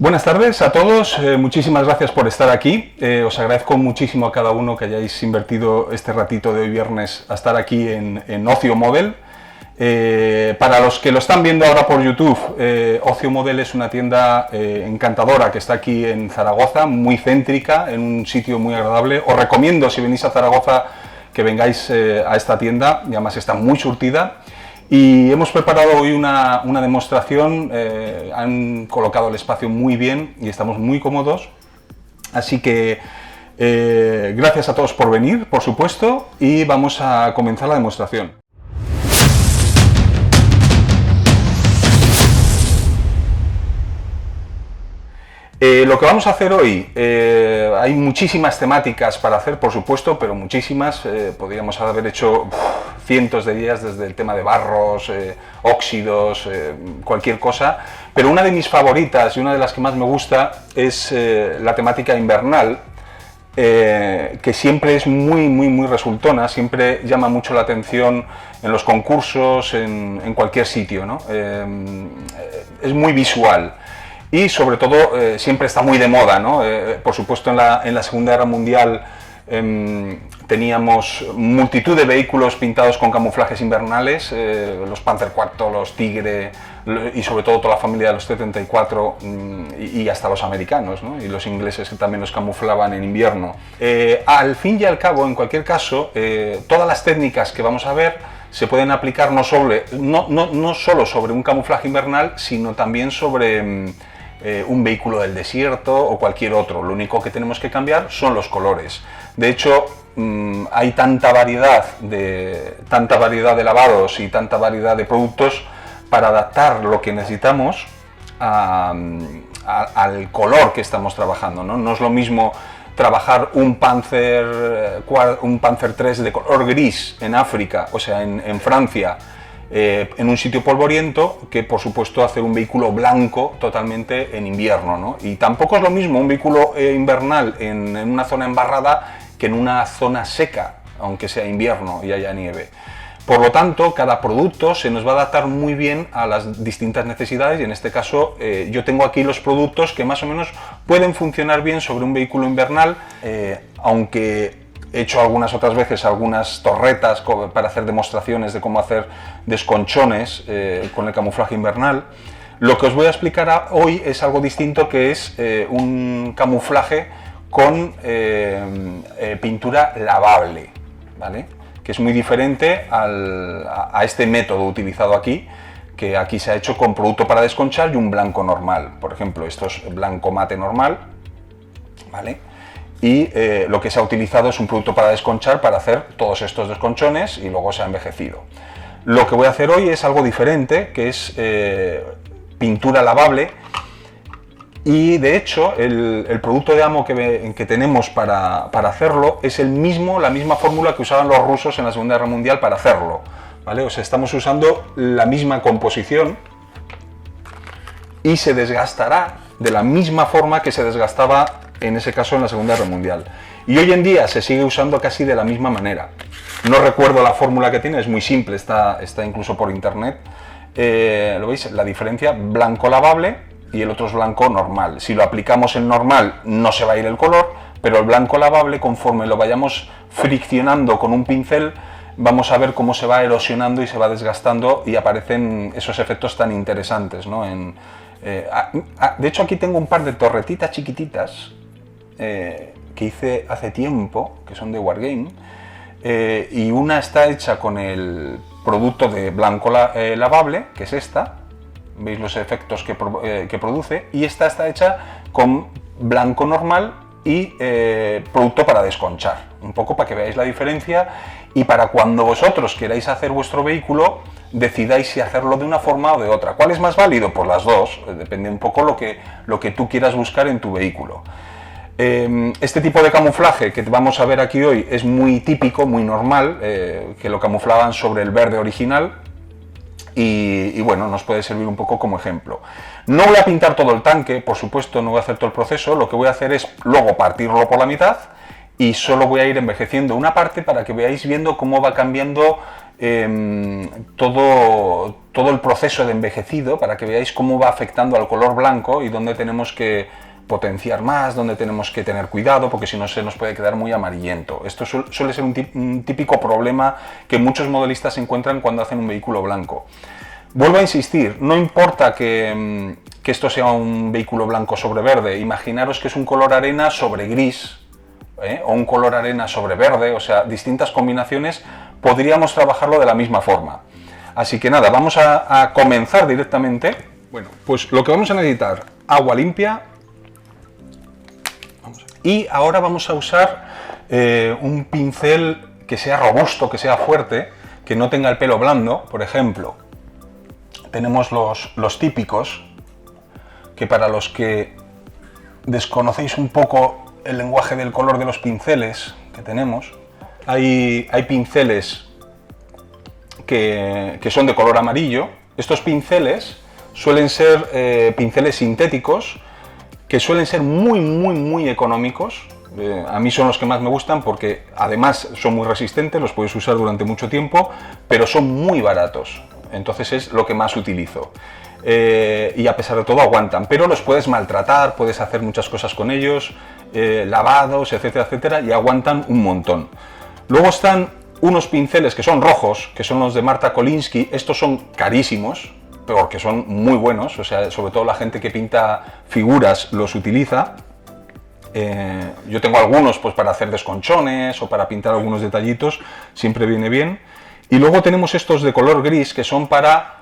Buenas tardes a todos, muchísimas gracias por estar aquí. Os agradezco muchísimo a cada uno que hayáis invertido este ratito de hoy viernes a estar aquí en Ocio Model. Para los que lo están viendo ahora por YouTube, Ocio Model es una tienda encantadora que está aquí en Zaragoza, muy céntrica, en un sitio muy agradable. Os recomiendo, si venís a Zaragoza, que vengáis a esta tienda, y además está muy surtida. Y hemos preparado hoy una demostración, han colocado el espacio muy bien y estamos muy cómodos. Así que gracias a todos por venir, por supuesto, y vamos a comenzar la demostración. Lo que vamos a hacer hoy, hay muchísimas temáticas para hacer, por supuesto, pero muchísimas. Podríamos haber hecho cientos de días, desde el tema de barros, óxidos, cualquier cosa. Pero una de mis favoritas y una de las que más me gusta es la temática invernal, que siempre es muy resultona, siempre llama mucho la atención en los concursos, en cualquier sitio, ¿no? Es muy visual. Y sobre todo siempre está muy de moda, ¿no? Por supuesto en la Segunda Guerra Mundial teníamos multitud de vehículos pintados con camuflajes invernales, los Panzer IV, los Tigre y sobre todo toda la familia de los T-34 y hasta los americanos, ¿no? Y los ingleses que también los camuflaban en invierno. Al fin y al cabo, en cualquier caso, todas las técnicas que vamos a ver se pueden aplicar no solo sobre un camuflaje invernal, sino también sobre un vehículo del desierto o cualquier otro. Lo único que tenemos que cambiar son los colores. De hecho, hay tanta variedad de lavados y tanta variedad de productos para adaptar lo que necesitamos al color que estamos trabajando, ¿no? No es lo mismo trabajar un Panzer III de color gris en África, o sea, en Francia, en un sitio polvoriento, que por supuesto hacer un vehículo blanco totalmente en invierno, ¿no? Y tampoco es lo mismo un vehículo invernal en una zona embarrada que en una zona seca, aunque sea invierno y haya nieve. Por lo tanto, cada producto se nos va a adaptar muy bien a las distintas necesidades, y en este caso yo tengo aquí los productos que más o menos pueden funcionar bien sobre un vehículo invernal, aunque he hecho algunas otras veces algunas torretas para hacer demostraciones de cómo hacer desconchones con el camuflaje invernal. Lo que os voy a explicar hoy es algo distinto, que es un camuflaje con pintura lavable, ¿vale? Que es muy diferente a este método utilizado aquí, que aquí se ha hecho con producto para desconchar y un blanco normal. Por ejemplo, esto es blanco mate normal, ¿vale? Y lo que se ha utilizado es un producto para desconchar para hacer todos estos desconchones, y luego se ha envejecido. Lo que voy a hacer hoy es algo diferente, que es pintura lavable, y de hecho el producto de amo que tenemos para hacerlo es la misma fórmula que usaban los rusos en la Segunda Guerra Mundial para hacerlo, ¿vale? O sea, estamos usando la misma composición y se desgastará de la misma forma que se desgastaba en ese caso en la Segunda Guerra Mundial. Y hoy en día se sigue usando casi de la misma manera. No recuerdo la fórmula que tiene, es muy simple, está incluso por internet. ¿Lo veis? La diferencia, blanco lavable y el otro es blanco normal. Si lo aplicamos en normal no se va a ir el color, pero el blanco lavable, conforme lo vayamos friccionando con un pincel, vamos a ver cómo se va erosionando y se va desgastando, y aparecen esos efectos tan interesantes, ¿no? De hecho, aquí tengo un par de torretitas chiquititas que hice hace tiempo, que son de Wargame, y una está hecha con el producto de blanco lavable, que es esta, veis los efectos que produce, y esta está hecha con blanco normal y producto para desconchar, un poco para que veáis la diferencia, y para cuando vosotros queráis hacer vuestro vehículo decidáis si hacerlo de una forma o de otra. ¿Cuál es más válido? Pues las dos, depende un poco lo que tú quieras buscar en tu vehículo. Este tipo de camuflaje que vamos a ver aquí hoy es muy típico, muy normal, que lo camuflaban sobre el verde original, y bueno, nos puede servir un poco como ejemplo. No voy a pintar todo el tanque, por supuesto, no voy a hacer todo el proceso. Lo que voy a hacer es luego partirlo por la mitad, y solo voy a ir envejeciendo una parte para que veáis viendo cómo va cambiando todo el proceso de envejecido para que veáis cómo va afectando al color blanco y dónde tenemos que potenciar más, dónde tenemos que tener cuidado, porque si no se nos puede quedar muy amarillento. Esto suele ser un típico problema que muchos modelistas encuentran cuando hacen un vehículo blanco. Vuelvo a insistir, no importa que esto sea un vehículo blanco sobre verde, imaginaros que es un color arena sobre gris, o un color arena sobre verde, o sea, distintas combinaciones, podríamos trabajarlo de la misma forma. Así que nada, vamos a comenzar directamente. Bueno, pues lo que vamos a necesitar, agua limpia, y ahora vamos a usar un pincel que sea robusto, que sea fuerte, que no tenga el pelo blando. Por ejemplo, tenemos los típicos, que para los que desconocéis un poco el lenguaje del color de los pinceles que tenemos, hay pinceles que son de color amarillo. Estos pinceles suelen ser pinceles sintéticos, que suelen ser muy económicos. A mí son los que más me gustan porque además son muy resistentes, los puedes usar durante mucho tiempo, pero son muy baratos. Entonces es lo que más utilizo. Y a pesar de todo aguantan, pero los puedes maltratar, puedes hacer muchas cosas con ellos, lavados, etcétera, etcétera, y aguantan un montón. Luego están unos pinceles que son rojos, que son los de Marta Kolinsky. Estos son carísimos, porque son muy buenos, o sea, sobre todo la gente que pinta figuras los utiliza. Yo tengo algunos pues para hacer desconchones o para pintar algunos detallitos, siempre viene bien. Y luego tenemos estos de color gris que son para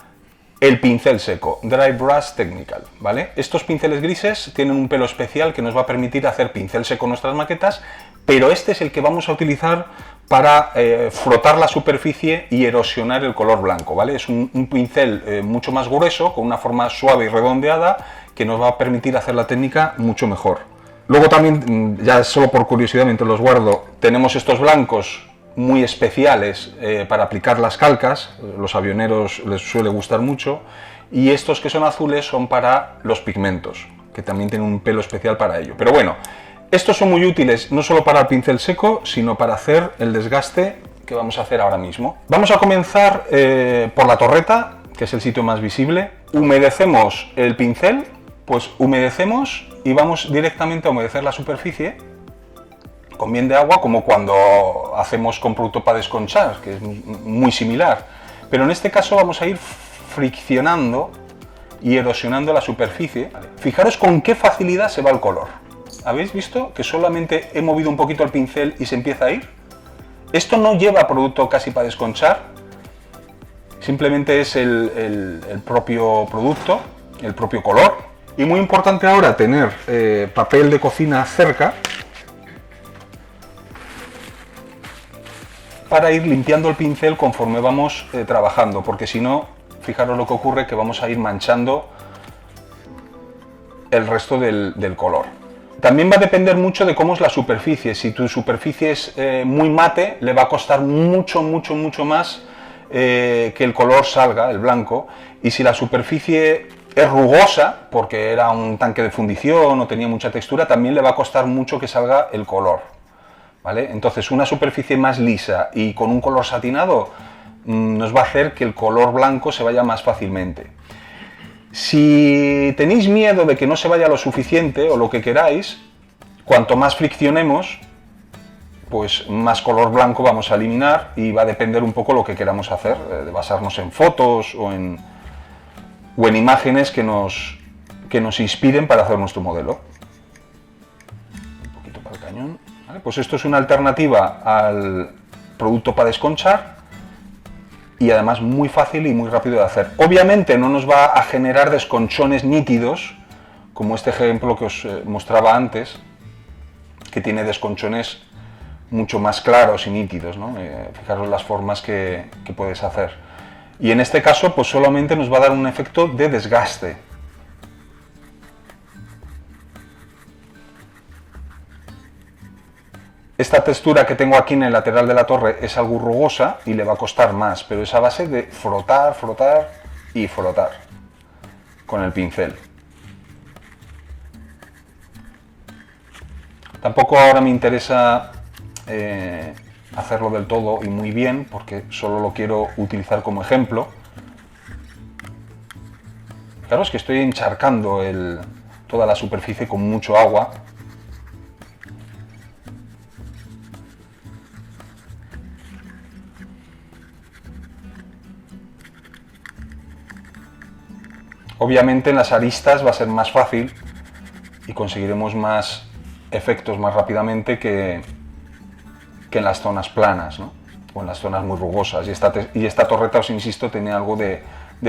el pincel seco, Dry Brush Technical, ¿vale? Estos pinceles grises tienen un pelo especial que nos va a permitir hacer pincel seco en nuestras maquetas, pero este es el que vamos a utilizar para frotar la superficie y erosionar el color blanco, ¿vale? Es un pincel mucho más grueso, con una forma suave y redondeada, que nos va a permitir hacer la técnica mucho mejor. Luego también, ya solo por curiosidad, mientras los guardo, tenemos estos blancos muy especiales para aplicar las calcas. Los avioneros les suele gustar mucho, y estos que son azules son para los pigmentos, que también tienen un pelo especial para ello. Pero bueno, estos son muy útiles no solo para el pincel seco, sino para hacer el desgaste que vamos a hacer ahora mismo. Vamos a comenzar por la torreta, que es el sitio más visible. Humedecemos el pincel, pues humedecemos y vamos directamente a humedecer la superficie con bien de agua, como cuando hacemos con producto para desconchar, que es muy similar. Pero en este caso vamos a ir friccionando y erosionando la superficie. Fijaros con qué facilidad se va el color. ¿Habéis visto que solamente he movido un poquito el pincel y se empieza a ir? Esto no lleva producto casi para desconchar, simplemente es el propio producto, el propio color. Y muy importante ahora tener papel de cocina cerca, para ir limpiando el pincel conforme vamos trabajando, porque si no, fijaros lo que ocurre, que vamos a ir manchando el resto del color. También va a depender mucho de cómo es la superficie. Si tu superficie es muy mate, le va a costar mucho más que el color salga, el blanco. Y si la superficie es rugosa, porque era un tanque de fundición o tenía mucha textura, también le va a costar mucho que salga el color, ¿vale? Entonces, una superficie más lisa y con un color satinado nos va a hacer que el color blanco se vaya más fácilmente. Si tenéis miedo de que no se vaya lo suficiente o lo que queráis, cuanto más friccionemos, pues más color blanco vamos a eliminar, y va a depender un poco lo que queramos hacer, de basarnos en fotos o en imágenes que nos inspiren para hacer nuestro modelo. Un poquito para el cañón. ¿Vale? Pues esto es una alternativa al producto para desconchar, y además muy fácil y muy rápido de hacer. Obviamente no nos va a generar desconchones nítidos, como este ejemplo que os mostraba antes, que tiene desconchones mucho más claros y nítidos, ¿no? Fijaros las formas que puedes hacer. Y en este caso, pues solamente nos va a dar un efecto de desgaste. Esta textura que tengo aquí en el lateral de la torre es algo rugosa y le va a costar más, pero es a base de frotar, frotar y frotar con el pincel. Tampoco ahora me interesa hacerlo del todo y muy bien, porque solo lo quiero utilizar como ejemplo. Claro, es que estoy encharcando toda la superficie con mucho agua. Obviamente en las aristas va a ser más fácil y conseguiremos más efectos más rápidamente que en las zonas planas, ¿no? O en las zonas muy rugosas. Y esta torreta, os insisto, tiene algo de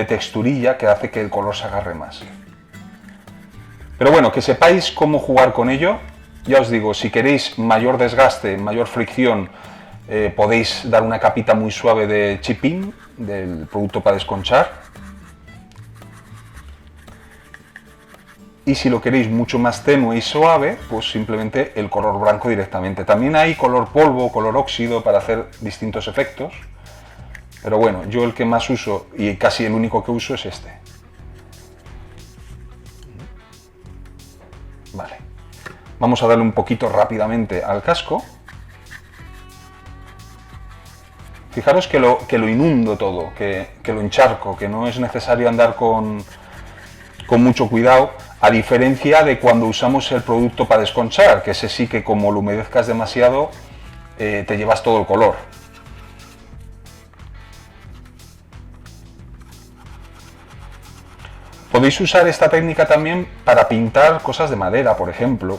texturilla que hace que el color se agarre más. Pero bueno, que sepáis cómo jugar con ello. Ya os digo, si queréis mayor desgaste, mayor fricción, podéis dar una capita muy suave de chipping, del producto para desconchar. Y si lo queréis mucho más tenue y suave, pues simplemente el color blanco directamente. También hay color polvo, color óxido para hacer distintos efectos. Pero bueno, yo el que más uso y casi el único que uso es este. Vale. Vamos a darle un poquito rápidamente al casco. Fijaros que lo inundo todo, que lo encharco, que no es necesario andar con mucho cuidado, a diferencia de cuando usamos el producto para desconchar, que ese sí que como lo humedezcas demasiado, te llevas todo el color. Podéis usar esta técnica también para pintar cosas de madera, por ejemplo.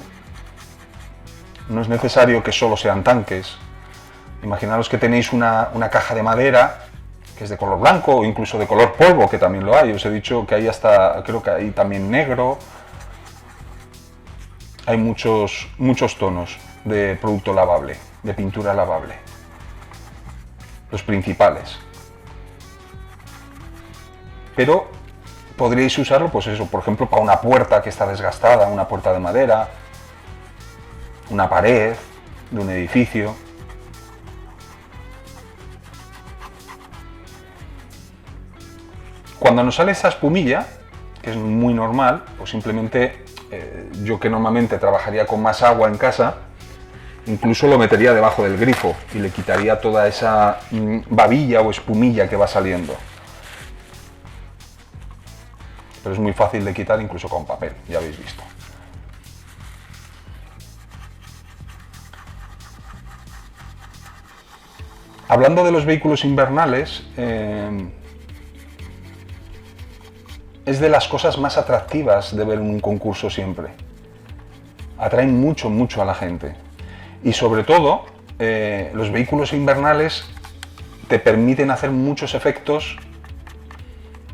No es necesario que solo sean tanques. Imaginaros que tenéis una caja de madera que es de color blanco o incluso de color polvo, que también lo hay. Os he dicho que hay hasta, creo que hay también negro. Hay muchos tonos de producto lavable, de pintura lavable. Los principales. Pero podríais usarlo, pues eso, por ejemplo, para una puerta que está desgastada, una puerta de madera, una pared de un edificio. Cuando nos sale esa espumilla, que es muy normal, pues simplemente yo que normalmente trabajaría con más agua en casa, incluso lo metería debajo del grifo y le quitaría toda esa babilla o espumilla que va saliendo. Pero es muy fácil de quitar incluso con papel, ya habéis visto. Hablando de los vehículos invernales, es de las cosas más atractivas de ver un concurso siempre. Atraen mucho a la gente. Y sobre todo, los vehículos invernales te permiten hacer muchos efectos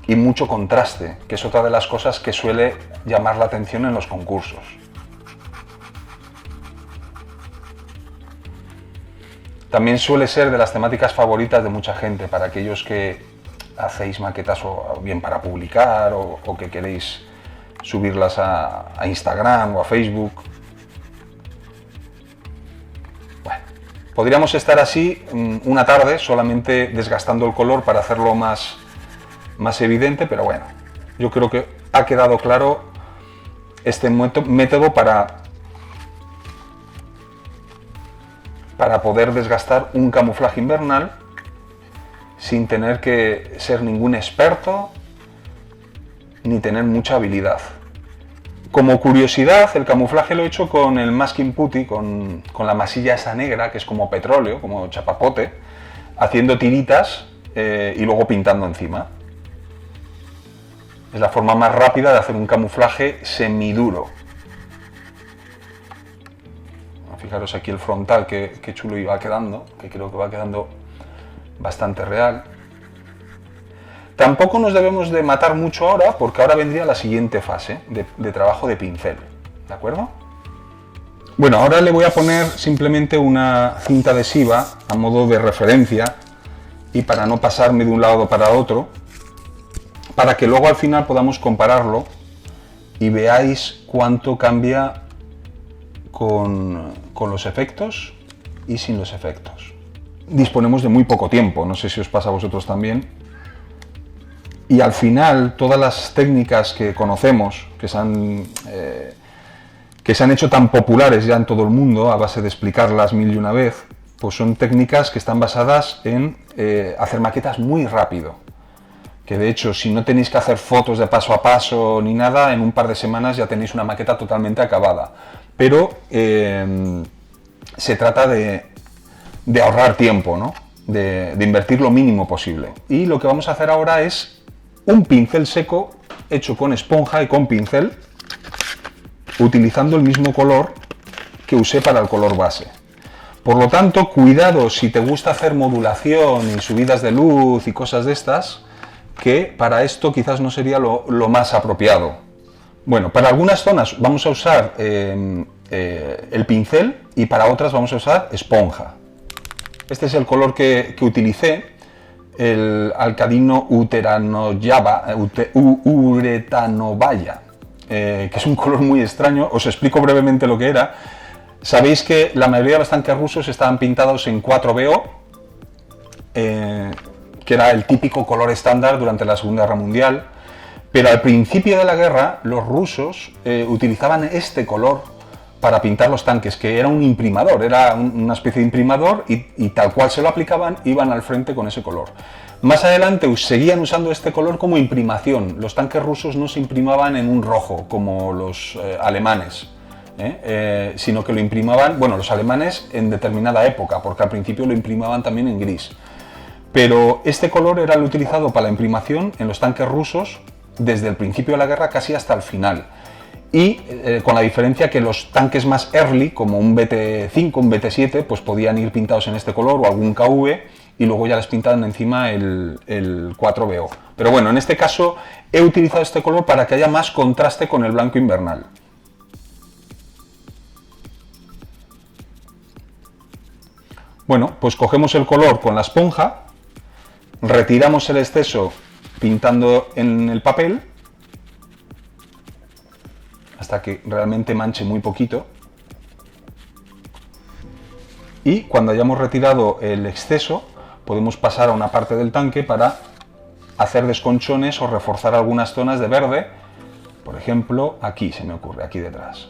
y mucho contraste, que es otra de las cosas que suele llamar la atención en los concursos. También suele ser de las temáticas favoritas de mucha gente, para aquellos que hacéis maquetas o bien para publicar o que queréis subirlas a Instagram o a Facebook. Bueno, podríamos estar así una tarde solamente desgastando el color para hacerlo más evidente, pero bueno, yo creo que ha quedado claro este método para poder desgastar un camuflaje invernal sin tener que ser ningún experto ni tener mucha habilidad. Como curiosidad, el camuflaje lo he hecho con el masking putty, con la masilla esa negra que es como petróleo, como chapapote, haciendo tiritas y luego pintando encima. Es la forma más rápida de hacer un camuflaje semiduro. Fijaros aquí el frontal, que chulo iba quedando, que creo que va quedando bastante real. Tampoco nos debemos de matar mucho ahora, porque ahora vendría la siguiente fase de trabajo de pincel, ¿de acuerdo? Bueno, ahora le voy a poner simplemente una cinta adhesiva a modo de referencia y para no pasarme de un lado para otro, para que luego al final podamos compararlo y veáis cuánto cambia con los efectos y sin los efectos. Disponemos de muy poco tiempo, no sé si os pasa a vosotros también, y al final todas las técnicas que conocemos, que se han hecho tan populares ya en todo el mundo a base de explicarlas mil y una vez, pues son técnicas que están basadas en hacer maquetas muy rápido. Que de hecho, si no tenéis que hacer fotos de paso a paso ni nada, en un par de semanas ya tenéis una maqueta totalmente acabada. Pero se trata de ahorrar tiempo, ¿no? De invertir lo mínimo posible. Y lo que vamos a hacer ahora es un pincel seco hecho con esponja y con pincel, utilizando el mismo color que usé para el color base. Por lo tanto, cuidado si te gusta hacer modulación y subidas de luz y cosas de estas, que para esto quizás no sería lo más apropiado. Bueno, para algunas zonas vamos a usar el pincel y para otras vamos a usar esponja. Este es el color que utilicé, el alcadino uretanovaya, que es un color muy extraño. Os explico brevemente lo que era. Sabéis que la mayoría de los tanques rusos estaban pintados en 4BO, que era el típico color estándar durante la Segunda Guerra Mundial, pero al principio de la guerra los rusos utilizaban este color para pintar los tanques, que era un imprimador, era una especie de imprimador y tal cual se lo aplicaban, iban al frente con ese color. Más adelante seguían usando este color como imprimación. Los tanques rusos no se imprimaban en un rojo como los alemanes, sino que lo imprimaban, bueno, los alemanes en determinada época, porque al principio lo imprimaban también en gris. Pero este color era el utilizado para la imprimación en los tanques rusos desde el principio de la guerra casi hasta el final. Y con la diferencia que los tanques más early, como un BT-5, un BT-7, pues podían ir pintados en este color o algún KV y luego ya les pintaban encima el 4BO. Pero bueno, en este caso he utilizado este color para que haya más contraste con el blanco invernal. Bueno, pues cogemos el color con la esponja, retiramos el exceso pintando en el papel hasta que realmente manche muy poquito, y cuando hayamos retirado el exceso podemos pasar a una parte del tanque para hacer desconchones o reforzar algunas zonas de verde, por ejemplo aquí se me ocurre, aquí detrás.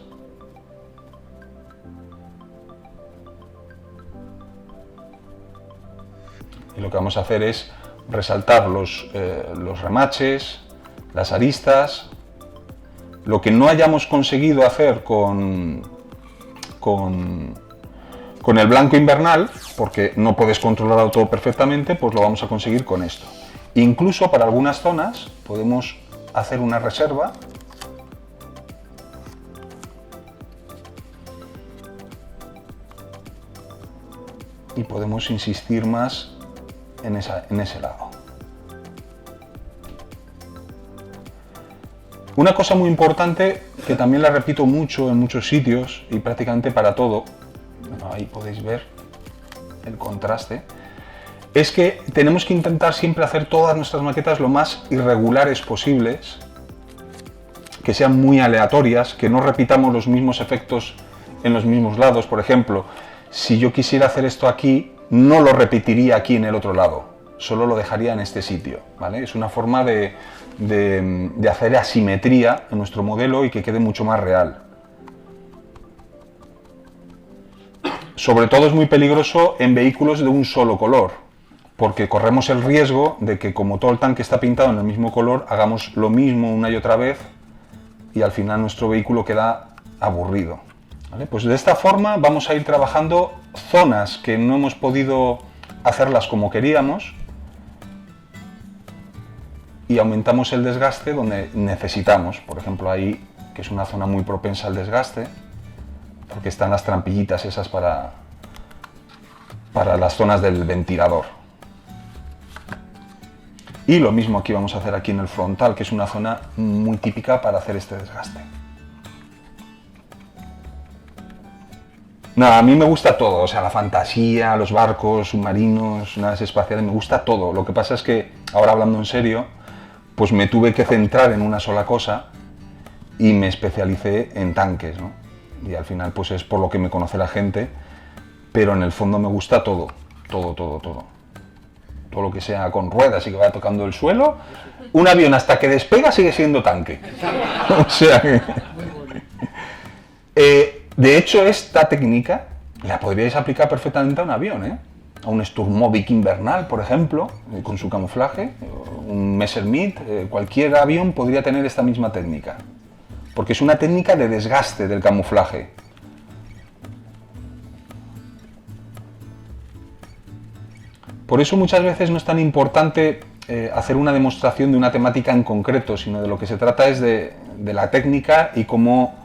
Y lo que vamos a hacer es resaltar los remaches, las aristas. Lo que no hayamos conseguido hacer con el blanco invernal, porque no puedes controlarlo todo perfectamente, pues lo vamos a conseguir con esto. Incluso para algunas zonas podemos hacer una reserva y podemos insistir más en ese lado. Una cosa muy importante, que también la repito mucho en muchos sitios y prácticamente para todo, bueno, ahí podéis ver el contraste, es que tenemos que intentar siempre hacer todas nuestras maquetas lo más irregulares posibles, que sean muy aleatorias, que no repitamos los mismos efectos en los mismos lados. Por ejemplo, si yo quisiera hacer esto aquí, no lo repetiría aquí en el otro lado, solo lo dejaría en este sitio, ¿vale? Es una forma de hacer asimetría en nuestro modelo y que quede mucho más real. Sobre todo es muy peligroso en vehículos de un solo color, porque corremos el riesgo de que, como todo el tanque está pintado en el mismo color, hagamos lo mismo una y otra vez y al final nuestro vehículo queda aburrido, ¿vale? Pues de esta forma vamos a ir trabajando zonas que no hemos podido hacerlas como queríamos y aumentamos el desgaste donde necesitamos. Por ejemplo, ahí, que es una zona muy propensa al desgaste, porque están las trampillitas esas para las zonas del ventilador. Y lo mismo aquí vamos a hacer aquí en el frontal, que es una zona muy típica para hacer este desgaste. Nada, a mí me gusta todo, o sea, la fantasía, los barcos, submarinos, naves espaciales, me gusta todo. Lo que pasa es que, ahora hablando en serio, pues me tuve que centrar en una sola cosa y me especialicé en tanques, ¿no? Y al final pues es por lo que me conoce la gente, pero en el fondo me gusta todo, todo, todo, todo. Todo lo que sea con ruedas y que vaya tocando el suelo, un avión hasta que despega sigue siendo tanque. O sea que... de hecho, esta técnica la podríais aplicar perfectamente a un avión, ¿eh? A un Sturmovik invernal, por ejemplo, con su camuflaje, un Messerschmitt, cualquier avión podría tener esta misma técnica, porque es una técnica de desgaste del camuflaje. Por eso muchas veces no es tan importante hacer una demostración de una temática en concreto, sino de lo que se trata es de la técnica y cómo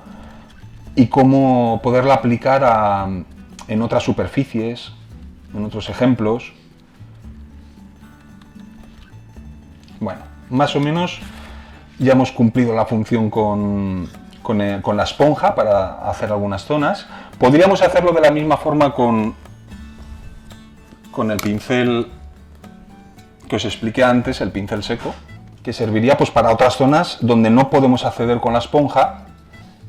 poderla aplicar en otras superficies, en otros ejemplos. Bueno, más o menos ya hemos cumplido la función con la esponja para hacer algunas zonas. Podríamos hacerlo de la misma forma con el pincel que os expliqué antes, el pincel seco, que serviría pues para otras zonas donde no podemos acceder con la esponja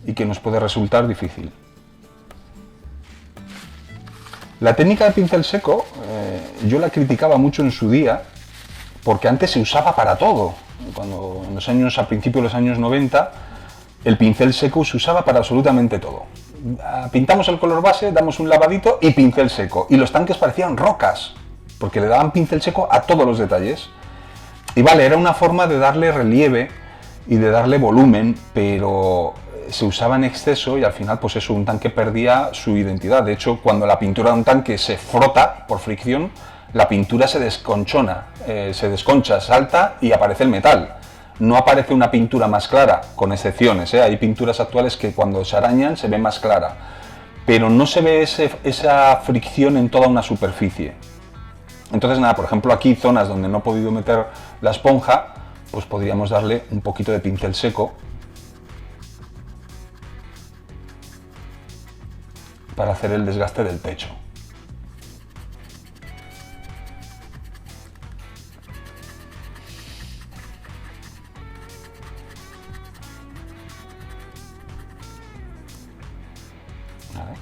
y que nos puede resultar difícil. La técnica del pincel seco yo la criticaba mucho en su día porque antes se usaba para todo. Cuando a principios de los años 90 el pincel seco se usaba para absolutamente todo. Pintamos el color base, damos un lavadito y pincel seco. Y los tanques parecían rocas, porque le daban pincel seco a todos los detalles. Y vale, era una forma de darle relieve y de darle volumen, pero se usaba en exceso y al final pues eso, un tanque perdía su identidad. De hecho, cuando la pintura de un tanque se frota por fricción, la pintura se desconchona, se desconcha, salta y aparece el metal. No aparece una pintura más clara, con excepciones, ¿eh? Hay pinturas actuales que cuando se arañan se ve más clara, pero no se ve esa fricción en toda una superficie. Entonces nada, por ejemplo aquí zonas donde no he podido meter la esponja, pues podríamos darle un poquito de pincel seco para hacer el desgaste del techo.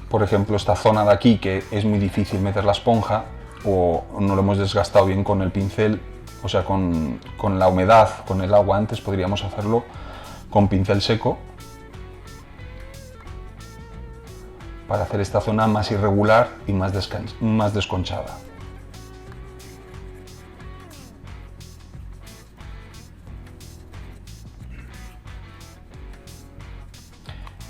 Por ejemplo, esta zona de aquí que es muy difícil meter la esponja o no lo hemos desgastado bien con el pincel, o sea, con la humedad, con el agua antes, podríamos hacerlo con pincel seco para hacer esta zona más irregular y más desconchada.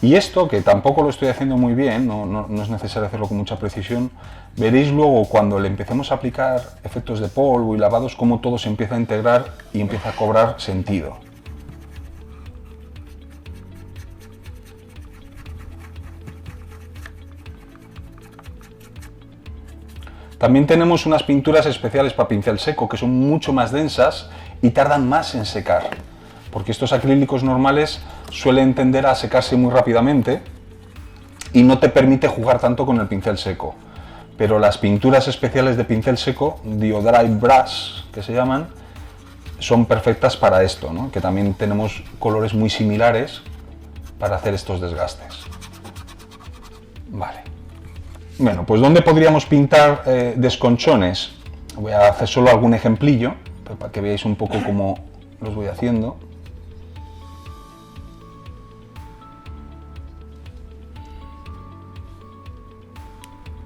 Y esto, que tampoco lo estoy haciendo muy bien, no es necesario hacerlo con mucha precisión, veréis luego cuando le empecemos a aplicar efectos de polvo y lavados cómo todo se empieza a integrar y empieza a cobrar sentido. También tenemos unas pinturas especiales para pincel seco que son mucho más densas y tardan más en secar, porque estos acrílicos normales suelen tender a secarse muy rápidamente y no te permite jugar tanto con el pincel seco. Pero las pinturas especiales de pincel seco, Diodry Brush, que se llaman, son perfectas para esto, ¿no? Que también tenemos colores muy similares para hacer estos desgastes. Vale. Bueno, pues ¿dónde podríamos pintar desconchones? Voy a hacer solo algún ejemplillo, para que veáis un poco cómo los voy haciendo.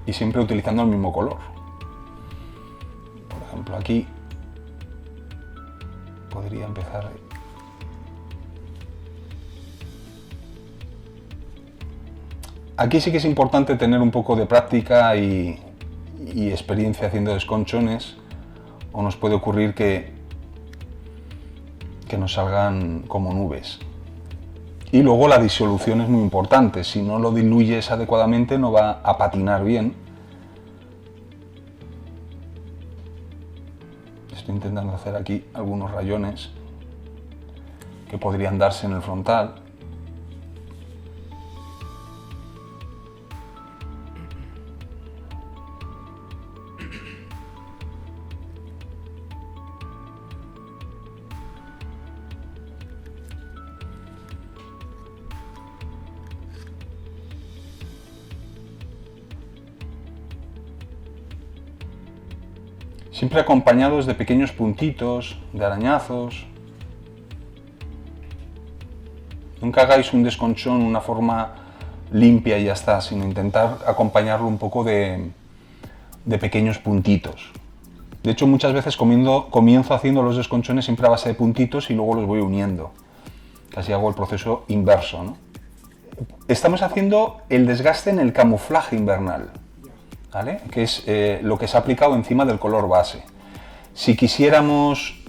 Y siempre utilizando el mismo color. Por ejemplo, aquí podría empezar. Aquí sí que es importante tener un poco de práctica y experiencia haciendo desconchones, o nos puede ocurrir que nos salgan como nubes. Y luego la disolución es muy importante, si no lo diluyes adecuadamente no va a patinar bien. Estoy intentando hacer aquí algunos rayones que podrían darse en el frontal. Siempre acompañados de pequeños puntitos, de arañazos. Nunca hagáis un desconchón, una forma limpia y ya está, sino intentar acompañarlo un poco de pequeños puntitos. De hecho, muchas veces comienzo haciendo los desconchones siempre a base de puntitos y luego los voy uniendo. Casi hago el proceso inverso, ¿no? Estamos haciendo el desgaste en el camuflaje invernal, ¿vale? Que es lo que se ha aplicado encima del color base. Si quisiéramos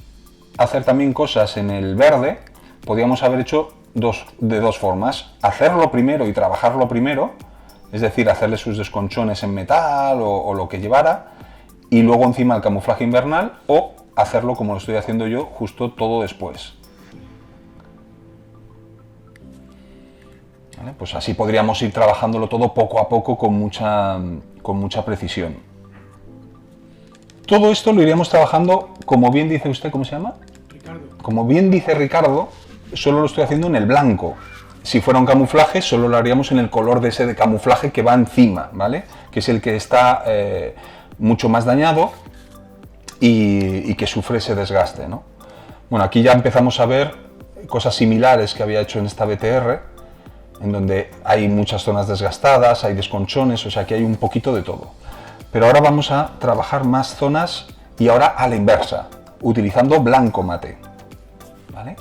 hacer también cosas en el verde, podríamos haber hecho de dos formas. Hacerlo primero y trabajarlo primero, es decir, hacerle sus desconchones en metal o lo que llevara, y luego encima el camuflaje invernal, o hacerlo como lo estoy haciendo yo, justo todo después. ¿Vale? Pues así podríamos ir trabajándolo todo poco a poco con mucha precisión. Todo esto lo iríamos trabajando, como bien dice usted, ¿cómo se llama? Ricardo. Como bien dice Ricardo, solo lo estoy haciendo en el blanco. Si fuera un camuflaje, solo lo haríamos en el color de ese de camuflaje que va encima, ¿vale? Que es el que está mucho más dañado y que sufre ese desgaste, ¿no? Bueno, aquí ya empezamos a ver cosas similares que había hecho en esta BTR, en donde hay muchas zonas desgastadas, hay desconchones, o sea que hay un poquito de todo. Pero ahora vamos a trabajar más zonas y ahora a la inversa, utilizando blanco mate, ¿vale?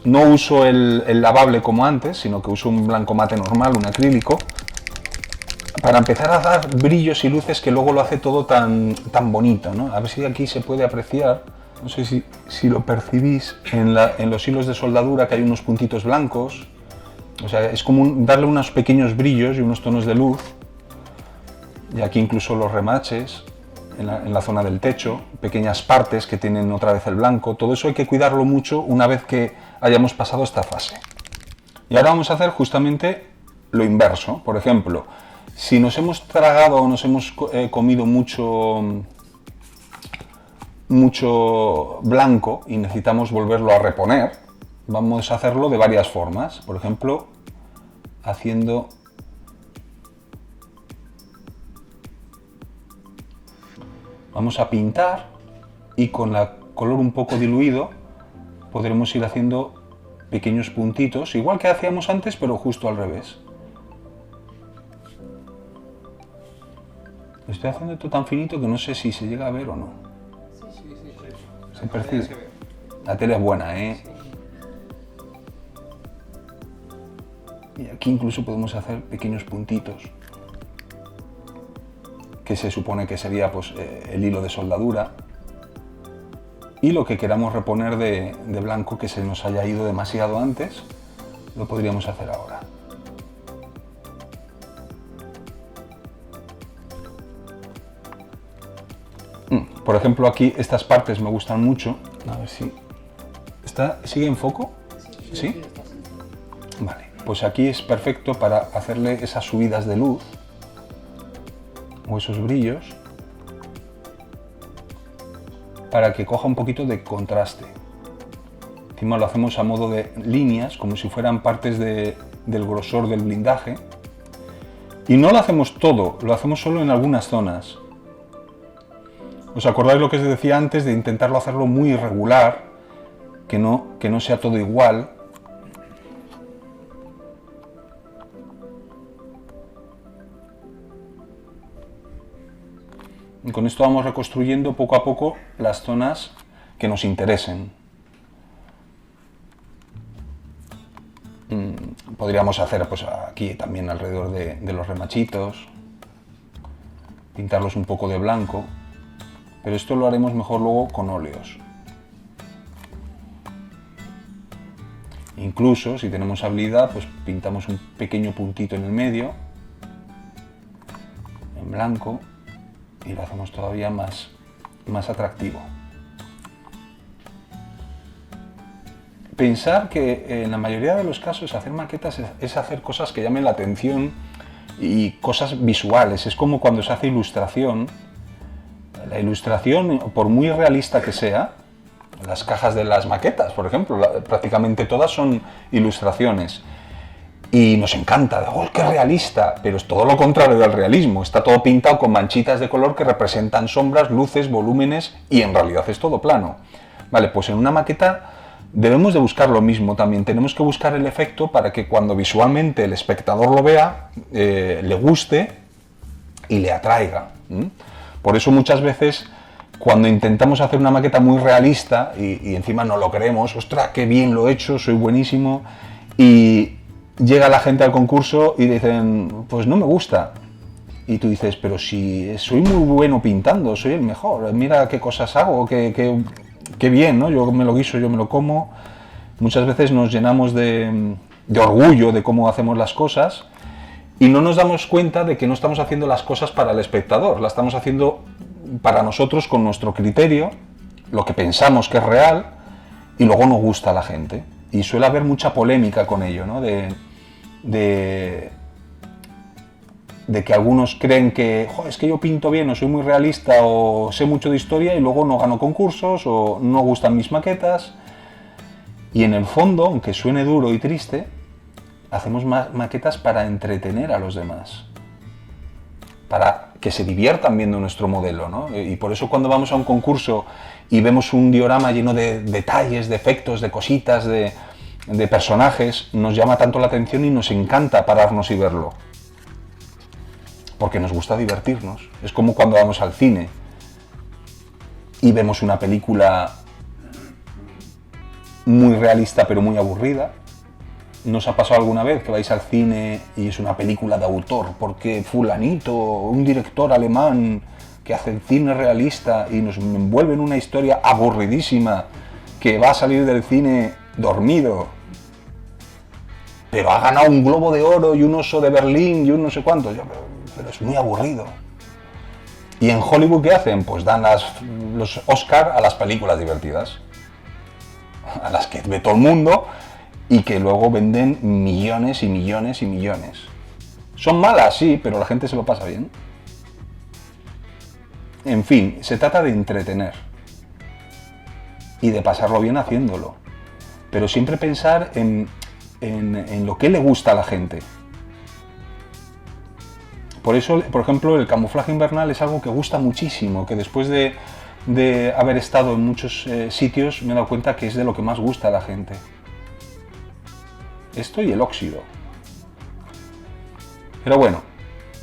No uso el lavable como antes, sino que uso un blanco mate normal, un acrílico, para empezar a dar brillos y luces que luego lo hace todo tan bonito, ¿no? A ver si aquí se puede apreciar, no sé si lo percibís, en los hilos de soldadura que hay unos puntitos blancos, o sea, es como darle unos pequeños brillos y unos tonos de luz, y aquí incluso los remaches, en la zona del techo, pequeñas partes que tienen otra vez el blanco, todo eso hay que cuidarlo mucho una vez que hayamos pasado esta fase. Y ahora vamos a hacer justamente lo inverso. Por ejemplo, si nos hemos tragado o nos hemos comido mucho blanco y necesitamos volverlo a reponer, vamos a hacerlo de varias formas. Por ejemplo, haciendo... Vamos a pintar y con el color un poco diluido podremos ir haciendo pequeños puntitos, igual que hacíamos antes, pero justo al revés. Lo estoy haciendo esto tan finito que no sé si se llega a ver o no. Sí. Se percibe. La tela es buena, ¿eh? Y aquí incluso podemos hacer pequeños puntitos, que se supone que sería pues, el hilo de soldadura, y lo que queramos reponer de blanco que se nos haya ido demasiado antes, lo podríamos hacer ahora. Por ejemplo, aquí estas partes me gustan mucho. A ver si... ¿Sigue en foco? ¿Sí? Vale, pues aquí es perfecto para hacerle esas subidas de luz o esos brillos, para que coja un poquito de contraste. Encima lo hacemos a modo de líneas, como si fueran partes del grosor del blindaje. Y no lo hacemos todo, lo hacemos solo en algunas zonas. ¿Os acordáis lo que os decía antes de intentarlo hacerlo muy irregular, que no sea todo igual? Y con esto vamos reconstruyendo poco a poco las zonas que nos interesen. Podríamos hacer pues, aquí también alrededor de los remachitos, pintarlos un poco de blanco, pero esto lo haremos mejor luego con óleos. Incluso, si tenemos habilidad, pues pintamos un pequeño puntito en el medio, en blanco, y lo hacemos todavía más atractivo. Pensar que en la mayoría de los casos hacer maquetas es hacer cosas que llamen la atención y cosas visuales. Es como cuando se hace ilustración. La ilustración, por muy realista que sea, las cajas de las maquetas, por ejemplo, prácticamente todas son ilustraciones. Y nos encanta, ¡oh, qué realista! Pero es todo lo contrario del realismo. Está todo pintado con manchitas de color que representan sombras, luces, volúmenes, y en realidad es todo plano. Vale, pues en una maqueta debemos de buscar lo mismo también. Tenemos que buscar el efecto para que cuando visualmente el espectador lo vea, le guste y le atraiga. Por eso muchas veces cuando intentamos hacer una maqueta muy realista y encima no lo creemos, ostras, qué bien lo he hecho, soy buenísimo, y llega la gente al concurso y dicen, pues no me gusta. Y tú dices, pero si soy muy bueno pintando, soy el mejor, mira qué cosas hago, qué bien, ¿no? Yo me lo guiso, yo me lo como. Muchas veces nos llenamos de orgullo de cómo hacemos las cosas y no nos damos cuenta de que no estamos haciendo las cosas para el espectador, las estamos haciendo para nosotros con nuestro criterio, lo que pensamos que es real, y luego nos gusta a la gente. Y suele haber mucha polémica con ello, ¿no? De que algunos creen que es que yo pinto bien o soy muy realista o sé mucho de historia y luego no gano concursos o no gustan mis maquetas. Y en el fondo, aunque suene duro y triste, hacemos maquetas para entretener a los demás, para que se diviertan viendo nuestro modelo, ¿no? Y por eso cuando vamos a un concurso y vemos un diorama lleno de detalles, de efectos, de cositas, de personajes, nos llama tanto la atención y nos encanta pararnos y verlo. Porque nos gusta divertirnos. Es como cuando vamos al cine y vemos una película muy realista pero muy aburrida. ¿Nos ha pasado alguna vez que vais al cine y es una película de autor? Porque fulanito, un director alemán que hace cine realista y nos envuelve en una historia aburridísima que va a salir del cine dormido, pero ha ganado un Globo de Oro y un Oso de Berlín y un no sé cuánto. Pero es muy aburrido. ¿Y en Hollywood qué hacen? Pues dan los Oscar a las películas divertidas, a las que ve todo el mundo y que luego venden millones y millones y millones. Son malas, sí, pero la gente se lo pasa bien. En fin, se trata de entretener y de pasarlo bien haciéndolo, pero siempre pensar en lo que le gusta a la gente. Por eso, por ejemplo, el camuflaje invernal es algo que gusta muchísimo, que después de haber estado en muchos sitios me he dado cuenta que es de lo que más gusta a la gente. Esto y el óxido. Pero bueno,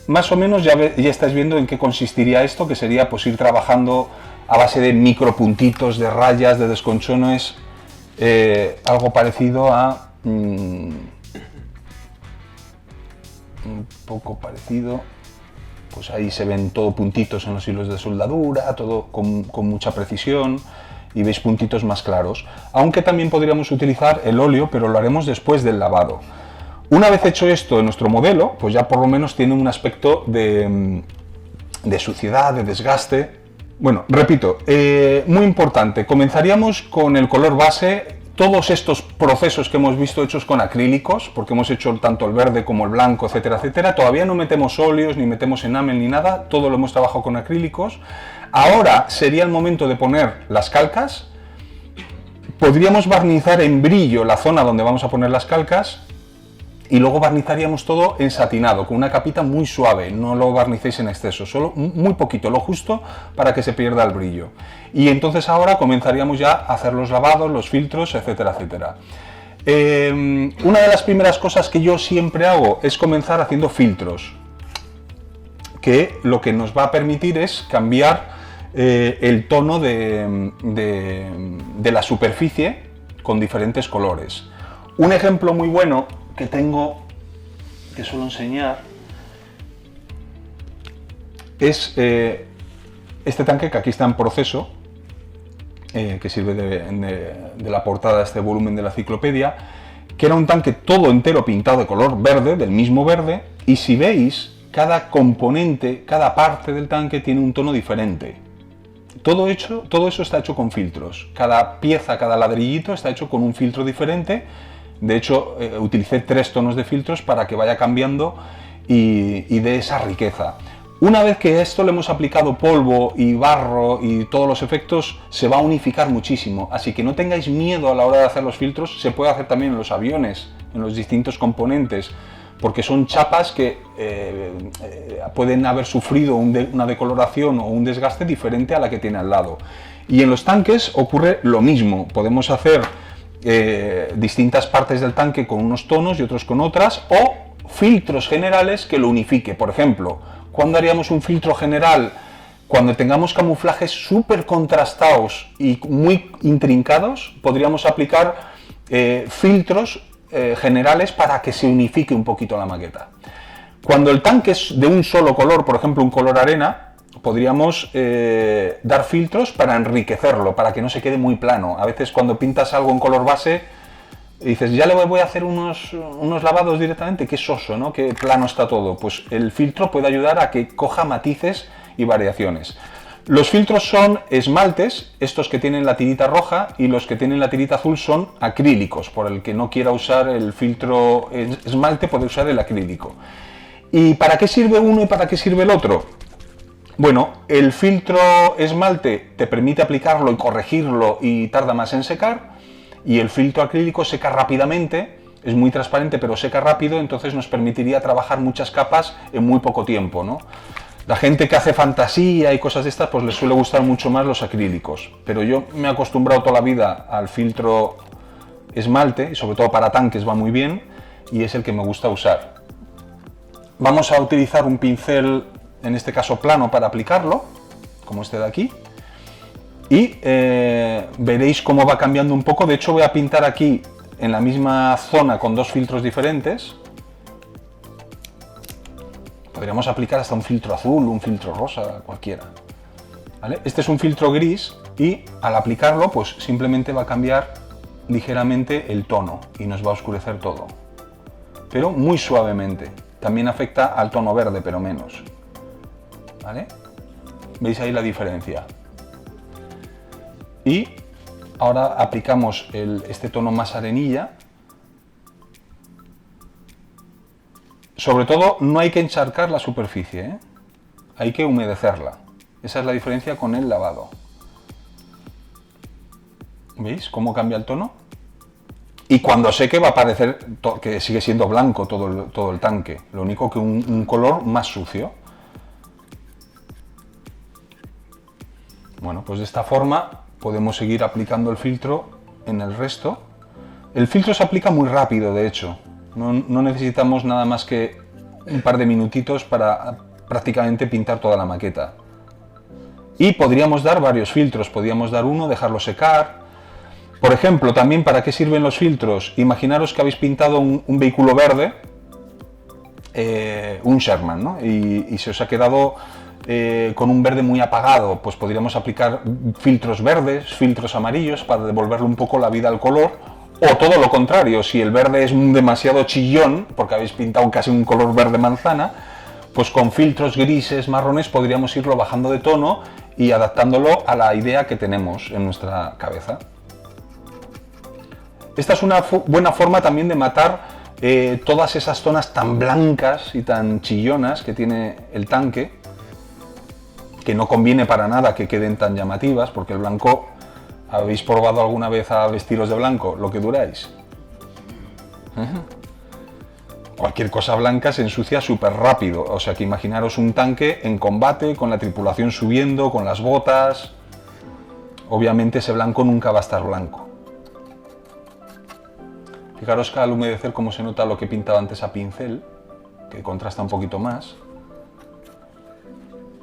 más o menos ya estáis viendo en qué consistiría esto, que sería pues ir trabajando a base de micropuntitos, de rayas, de desconchones, algo parecido a... un poco parecido, pues ahí se ven todo puntitos en los hilos de soldadura, todo con mucha precisión, y veis puntitos más claros, aunque también podríamos utilizar el óleo, pero lo haremos después del lavado. Una vez hecho esto en nuestro modelo, pues ya por lo menos tiene un aspecto de suciedad, de desgaste. Bueno, repito, muy importante, comenzaríamos con el color base. Todos estos procesos que hemos visto hechos con acrílicos, porque hemos hecho tanto el verde como el blanco, etcétera, etcétera, todavía no metemos óleos, ni metemos enamel, ni nada, todo lo hemos trabajado con acrílicos. Ahora sería el momento de poner las calcas. Podríamos barnizar en brillo la zona donde vamos a poner las calcas y luego barnizaríamos todo en satinado, con una capita muy suave, no lo barnicéis en exceso, solo muy poquito, lo justo para que se pierda el brillo. Y entonces ahora comenzaríamos ya a hacer los lavados, los filtros, etcétera, etcétera. Una de las primeras cosas que yo siempre hago es comenzar haciendo filtros, que lo que nos va a permitir es cambiar el tono de la superficie con diferentes colores. Un ejemplo muy bueno que tengo, que suelo enseñar, es este tanque que aquí está en proceso, que sirve de la portada de este volumen de la enciclopedia, que era un tanque todo entero pintado de color verde, del mismo verde, y si veis, cada componente, cada parte del tanque tiene un tono diferente. Todo eso está hecho con filtros. Cada pieza, cada ladrillito está hecho con un filtro diferente. De hecho, utilicé 3 tonos de filtros para que vaya cambiando y dé esa riqueza. Una vez que a esto le hemos aplicado polvo y barro y todos los efectos, se va a unificar muchísimo. Así que no tengáis miedo a la hora de hacer los filtros. Se puede hacer también en los aviones, en los distintos componentes, porque son chapas que pueden haber sufrido una decoloración o un desgaste diferente a la que tiene al lado. Y en los tanques ocurre lo mismo. Podemos hacer distintas partes del tanque con unos tonos y otros con otras, o filtros generales que lo unifique. Por ejemplo, ¿cuándo haríamos un filtro general? Cuando tengamos camuflajes súper contrastados y muy intrincados, podríamos aplicar filtros generales para que se unifique un poquito la maqueta. Cuando el tanque es de un solo color, por ejemplo un color arena, podríamos dar filtros para enriquecerlo, para que no se quede muy plano. A veces cuando pintas algo en color base, dices, ya le voy a hacer unos lavados directamente, qué soso, ¿no? Qué plano está todo. Pues el filtro puede ayudar a que coja matices y variaciones. Los filtros son esmaltes, estos que tienen la tirita roja, y los que tienen la tirita azul son acrílicos. Por el que no quiera usar el filtro esmalte, puede usar el acrílico. ¿Y para qué sirve uno y para qué sirve el otro? Bueno, el filtro esmalte te permite aplicarlo y corregirlo y tarda más en secar, y el filtro acrílico seca rápidamente, es muy transparente pero seca rápido, entonces nos permitiría trabajar muchas capas en muy poco tiempo, ¿no? La gente que hace fantasía y cosas de estas, pues les suele gustar mucho más los acrílicos, pero yo me he acostumbrado toda la vida al filtro esmalte, y sobre todo para tanques va muy bien, y es el que me gusta usar. Vamos a utilizar un pincel, en este caso plano, para aplicarlo, como este de aquí, y veréis cómo va cambiando un poco. De hecho voy a pintar aquí en la misma zona con dos filtros diferentes. Podríamos aplicar hasta un filtro azul, un filtro rosa, cualquiera, ¿vale? Este es un filtro gris y al aplicarlo pues simplemente va a cambiar ligeramente el tono y nos va a oscurecer todo, pero muy suavemente. También afecta al tono verde, pero menos, ¿vale? ¿Veis ahí la diferencia? Y ahora aplicamos este tono más arenilla. Sobre todo no hay que encharcar la superficie, ¿eh? Hay que humedecerla. Esa es la diferencia con el lavado. ¿Veis cómo cambia el tono? Y cuando seque va a parecer que sigue siendo blanco todo el tanque, lo único que un color más sucio. Bueno, pues de esta forma podemos seguir aplicando el filtro en el resto. El filtro se aplica muy rápido, de hecho. No necesitamos nada más que un par de minutitos para prácticamente pintar toda la maqueta. Y podríamos dar varios filtros, podríamos dar uno, dejarlo secar. Por ejemplo, también ¿para qué sirven los filtros? Imaginaros que habéis pintado un vehículo verde, un Sherman, ¿no? Y se os ha quedado con un verde muy apagado. Pues podríamos aplicar filtros verdes, filtros amarillos para devolverle un poco la vida al color. O todo lo contrario, si el verde es demasiado chillón, porque habéis pintado casi un color verde manzana, pues con filtros grises, marrones, podríamos irlo bajando de tono y adaptándolo a la idea que tenemos en nuestra cabeza. Esta es una buena forma también de matar todas esas zonas tan blancas y tan chillonas que tiene el tanque, que no conviene para nada que queden tan llamativas, porque el blanco... ¿Habéis probado alguna vez a vestiros de blanco lo que duráis? Cualquier cosa blanca se ensucia súper rápido, o sea que imaginaros un tanque en combate, con la tripulación subiendo, con las botas. Obviamente ese blanco nunca va a estar blanco. Fijaros que al humedecer cómo se nota lo que he pintado antes a pincel, que contrasta un poquito más.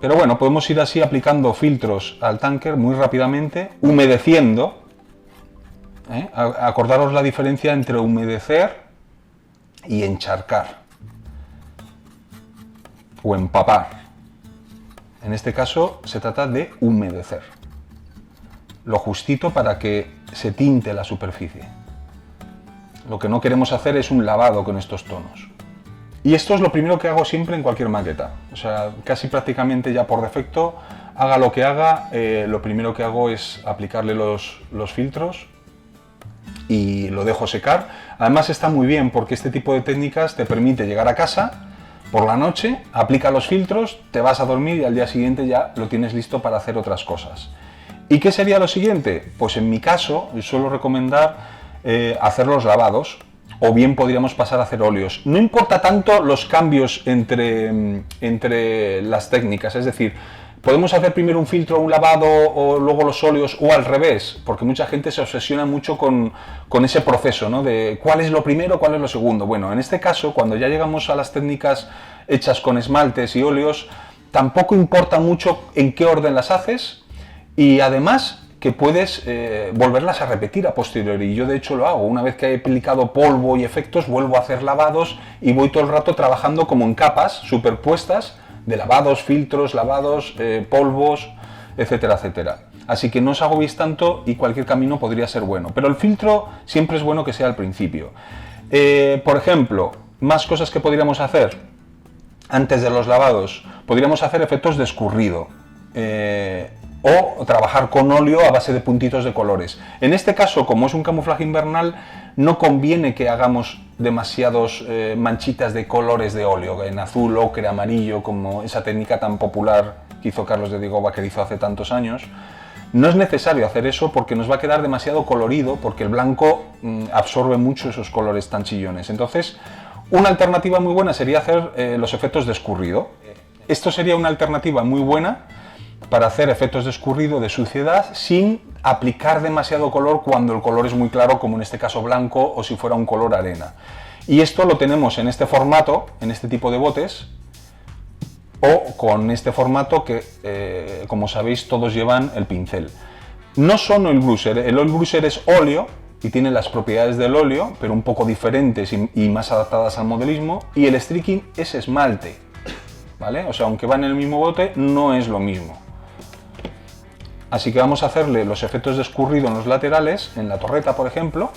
Pero bueno, podemos ir así aplicando filtros al tanker muy rápidamente, humedeciendo. Acordaros la diferencia entre humedecer y encharcar o empapar. En este caso se trata de humedecer, lo justito para que se tinte la superficie. Lo que no queremos hacer es un lavado con estos tonos. Y esto es lo primero que hago siempre en cualquier maqueta. O sea, casi prácticamente ya por defecto, haga lo que haga, lo primero que hago es aplicarle los filtros y lo dejo secar. Además está muy bien porque este tipo de técnicas te permite llegar a casa por la noche, aplica los filtros, te vas a dormir y al día siguiente ya lo tienes listo para hacer otras cosas. ¿Y qué sería lo siguiente? Pues en mi caso, yo suelo recomendar hacer los lavados. O bien podríamos pasar a hacer óleos. No importa tanto los cambios entre las técnicas, es decir, ¿Podemos hacer primero un filtro, un lavado o luego los óleos o al revés? Porque mucha gente se obsesiona mucho con ese proceso, ¿no? De cuál es lo primero, cuál es lo segundo. Bueno, en este caso, cuando ya llegamos a las técnicas hechas con esmaltes y óleos, tampoco importa mucho en qué orden las haces y además que puedes volverlas a repetir a posteriori. Yo de hecho lo hago. Una vez que he aplicado polvo y efectos, vuelvo a hacer lavados y voy todo el rato trabajando como en capas superpuestas de lavados, filtros, lavados, polvos, etcétera, etcétera. Así que no os agobiéis tanto y cualquier camino podría ser bueno. Pero el filtro siempre es bueno que sea al principio. Por ejemplo, más cosas que podríamos hacer antes de los lavados. Podríamos hacer efectos de escurrido. O trabajar con óleo a base de puntitos de colores. En este caso, como es un camuflaje invernal, no conviene que hagamos demasiados manchitas de colores de óleo, en azul, ocre, amarillo, como esa técnica tan popular que hizo Carlos de Diego que hizo hace tantos años. No es necesario hacer eso porque nos va a quedar demasiado colorido, porque el blanco absorbe mucho esos colores tan chillones. Entonces, una alternativa muy buena sería hacer los efectos de escurrido. Esto sería una alternativa muy buena para hacer efectos de escurrido, de suciedad, sin aplicar demasiado color cuando el color es muy claro, como en este caso blanco, o si fuera un color arena. Y esto lo tenemos en este formato, en este tipo de botes, o con este formato que, como sabéis, todos llevan el pincel. No son oil brusher, el oil brusher es óleo y tiene las propiedades del óleo, pero un poco diferentes y más adaptadas al modelismo, y el streaking es esmalte, ¿vale? O sea, aunque van en el mismo bote, no es lo mismo. Así que vamos a hacerle los efectos de escurrido en los laterales, en la torreta por ejemplo.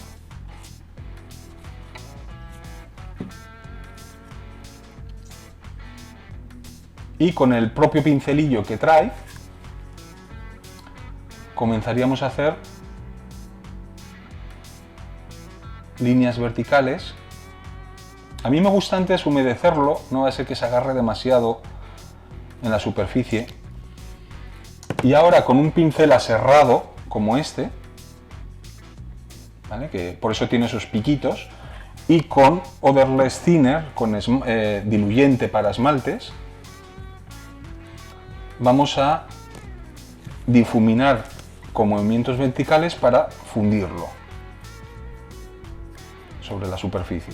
Y con el propio pincelillo que trae, comenzaríamos a hacer líneas verticales. A mí me gusta antes humedecerlo, no va a ser que se agarre demasiado en la superficie. Y ahora con un pincel aserrado como este, ¿vale? Que por eso tiene esos piquitos, y con Odorless Thinner, con diluyente para esmaltes, vamos a difuminar con movimientos verticales para fundirlo sobre la superficie.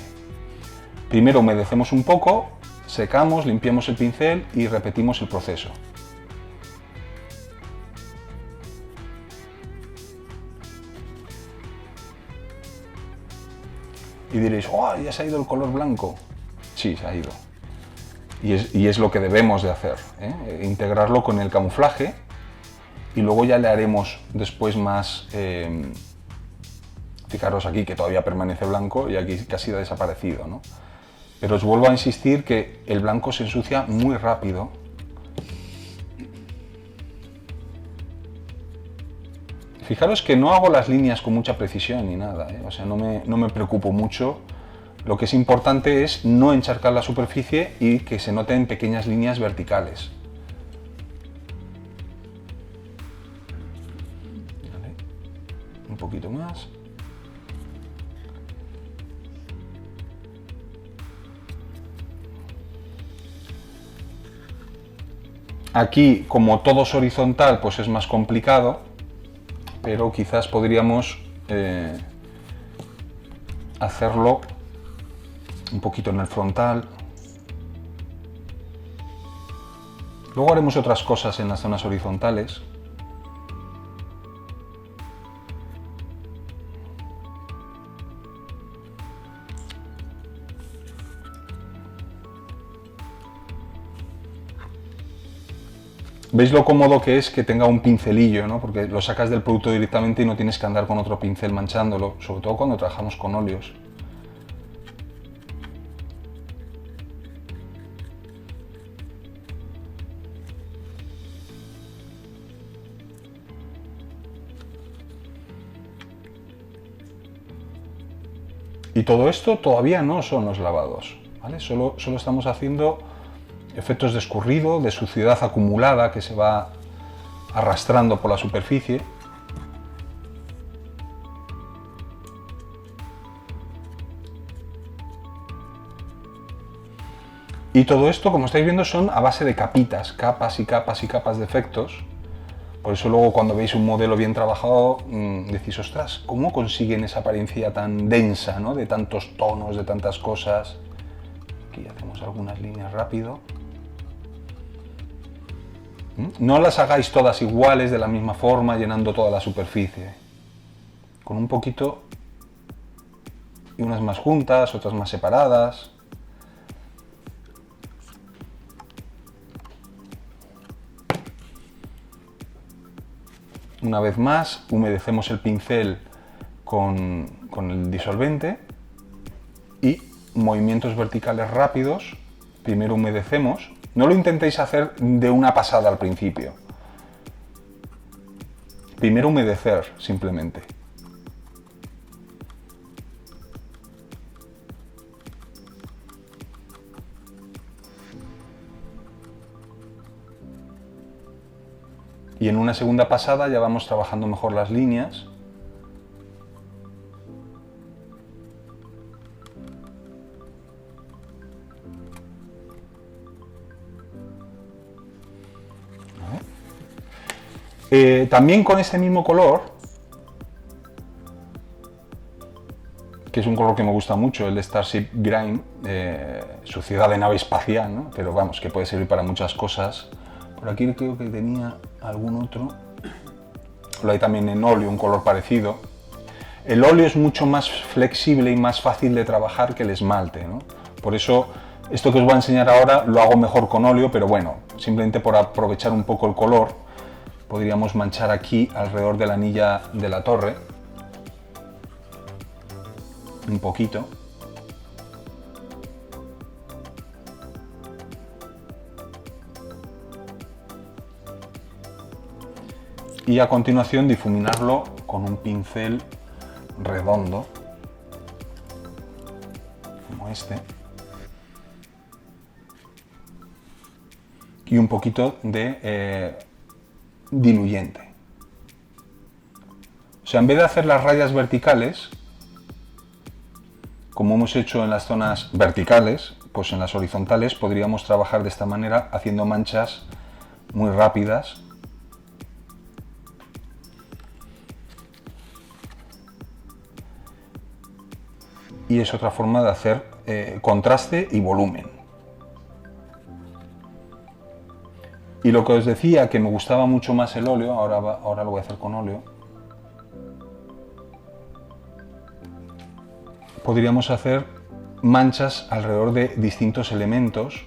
Primero humedecemos un poco, secamos, limpiamos el pincel y repetimos el proceso. Y diréis, ¡oh, ya se ha ido el color blanco! Sí, se ha ido. Y es lo que debemos de hacer, ¿eh? Integrarlo con el camuflaje y luego ya le haremos después más... fijaros aquí que todavía permanece blanco y aquí casi ha desaparecido, ¿no? Pero os vuelvo a insistir que el blanco se ensucia muy rápido. Fijaros que no hago las líneas con mucha precisión ni nada, ¿eh? O sea, no me preocupo mucho. Lo que es importante es no encharcar la superficie y que se noten pequeñas líneas verticales. Vale. Un poquito más. Aquí, como todo es horizontal, pues es más complicado, pero quizás podríamos hacerlo un poquito en el frontal. Luego haremos otras cosas en las zonas horizontales. ¿Veis lo cómodo que es que tenga un pincelillo, ¿no? Porque lo sacas del producto directamente y no tienes que andar con otro pincel manchándolo, sobre todo cuando trabajamos con óleos. Y todo esto todavía no son los lavados, ¿vale? Solo estamos haciendo efectos de escurrido, de suciedad acumulada que se va arrastrando por la superficie. Y todo esto, como estáis viendo, son a base de capitas, capas y capas y capas de efectos. Por eso luego cuando veis un modelo bien trabajado, decís, ostras, ¿cómo consiguen esa apariencia tan densa, ¿no? De tantos tonos, de tantas cosas? Aquí hacemos algunas líneas rápido. No las hagáis todas iguales, de la misma forma, llenando toda la superficie. Con un poquito, y unas más juntas, otras más separadas. Una vez más, humedecemos el pincel con el disolvente y movimientos verticales rápidos. Primero humedecemos. No lo intentéis hacer de una pasada al principio. Primero humedecer, simplemente. Y en una segunda pasada ya vamos trabajando mejor las líneas. También con este mismo color, que es un color que me gusta mucho, el Starship Grime, suciedad de nave espacial, ¿no? Pero vamos, que puede servir para muchas cosas. Por aquí creo que tenía algún otro. Lo hay también en óleo, un color parecido. El óleo es mucho más flexible y más fácil de trabajar que el esmalte, ¿no? Por eso, esto que os voy a enseñar ahora lo hago mejor con óleo, pero bueno, simplemente por aprovechar un poco el color, podríamos manchar aquí alrededor de la anilla de la torre. Un poquito. Y a continuación difuminarlo con un pincel redondo, como este, y un poquito de diluyente. O sea, en vez de hacer las rayas verticales, como hemos hecho en las zonas verticales, pues en las horizontales podríamos trabajar de esta manera, haciendo manchas muy rápidas. Y es otra forma de hacer contraste y volumen. Y lo que os decía, que me gustaba mucho más el óleo, ahora lo voy a hacer con óleo. Podríamos hacer manchas alrededor de distintos elementos.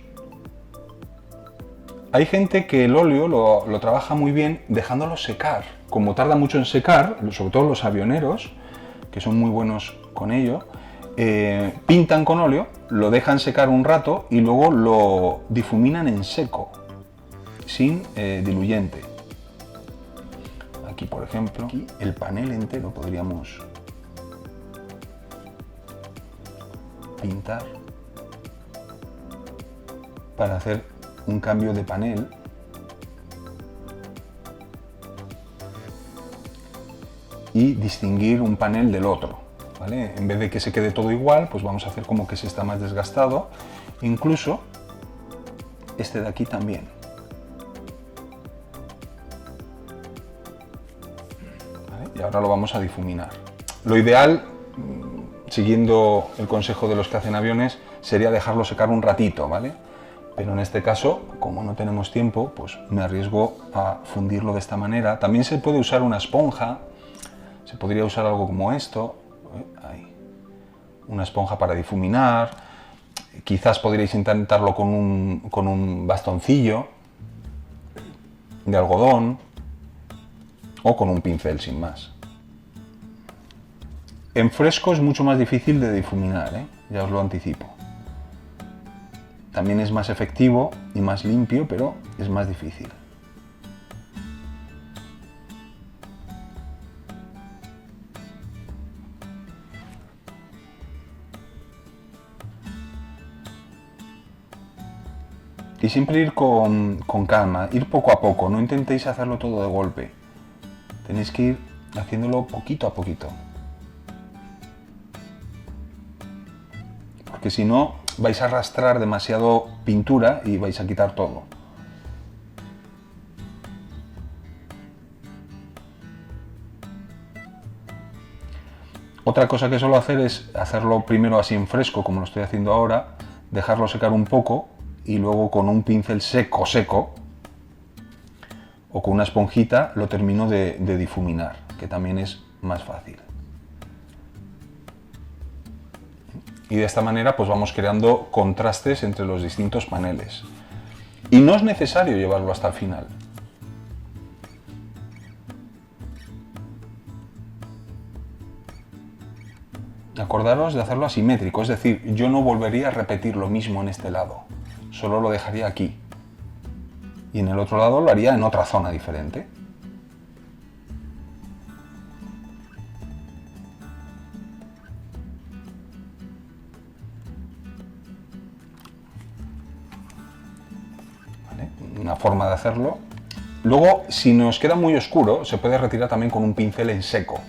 Hay gente que el óleo lo trabaja muy bien dejándolo secar. Como tarda mucho en secar, sobre todo los avioneros, que son muy buenos con ello, pintan con óleo, lo dejan secar un rato y luego lo difuminan en seco, sin diluyente. Aquí, por ejemplo, aquí el panel entero podríamos pintar para hacer un cambio de panel. Y distinguir un panel del otro, ¿vale? En vez de que se quede todo igual, pues vamos a hacer como que se está más desgastado. Incluso este de aquí también. ¿Vale? Y ahora lo vamos a difuminar. Lo ideal, siguiendo el consejo de los que hacen aviones, sería dejarlo secar un ratito, ¿vale? Pero en este caso, como no tenemos tiempo, pues me arriesgo a fundirlo de esta manera. También se puede usar una esponja. Se podría usar algo como esto, ahí, una esponja para difuminar. Quizás podríais intentarlo con un bastoncillo de algodón o con un pincel sin más. En fresco es mucho más difícil de difuminar, ya os lo anticipo. También es más efectivo y más limpio, pero es más difícil. Y siempre ir con calma, ir poco a poco, no intentéis hacerlo todo de golpe. Tenéis que ir haciéndolo poquito a poquito. Porque si no, vais a arrastrar demasiado pintura y vais a quitar todo. Otra cosa que suelo hacer es hacerlo primero así en fresco, como lo estoy haciendo ahora, dejarlo secar un poco y luego con un pincel seco o con una esponjita lo termino de difuminar, que también es más fácil. Y de esta manera pues vamos creando contrastes entre los distintos paneles. Y no es necesario llevarlo hasta el final. Acordaros de hacerlo asimétrico, es decir, yo no volvería a repetir lo mismo en este lado, solo lo dejaría aquí. Y en el otro lado lo haría en otra zona diferente. ¿Vale? Una forma de hacerlo. Luego, si nos queda muy oscuro, se puede retirar también con un pincel en seco,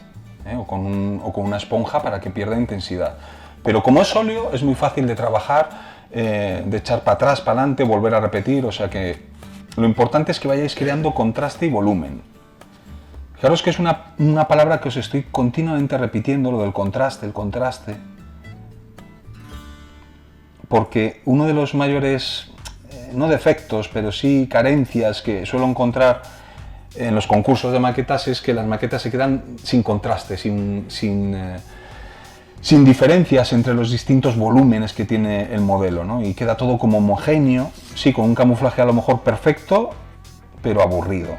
o con una esponja para que pierda intensidad. Pero como es óleo, es muy fácil de trabajar, de echar para atrás, para adelante, volver a repetir, o sea que lo importante es que vayáis creando contraste y volumen. Fijaros que es una palabra que os estoy continuamente repitiendo, lo del contraste, el contraste. Porque uno de los mayores, no defectos, pero sí carencias que suelo encontrar en los concursos de maquetas es que las maquetas se quedan sin contraste, sin diferencias entre los distintos volúmenes que tiene el modelo, ¿no? Y queda todo como homogéneo, sí, con un camuflaje a lo mejor perfecto, pero aburrido.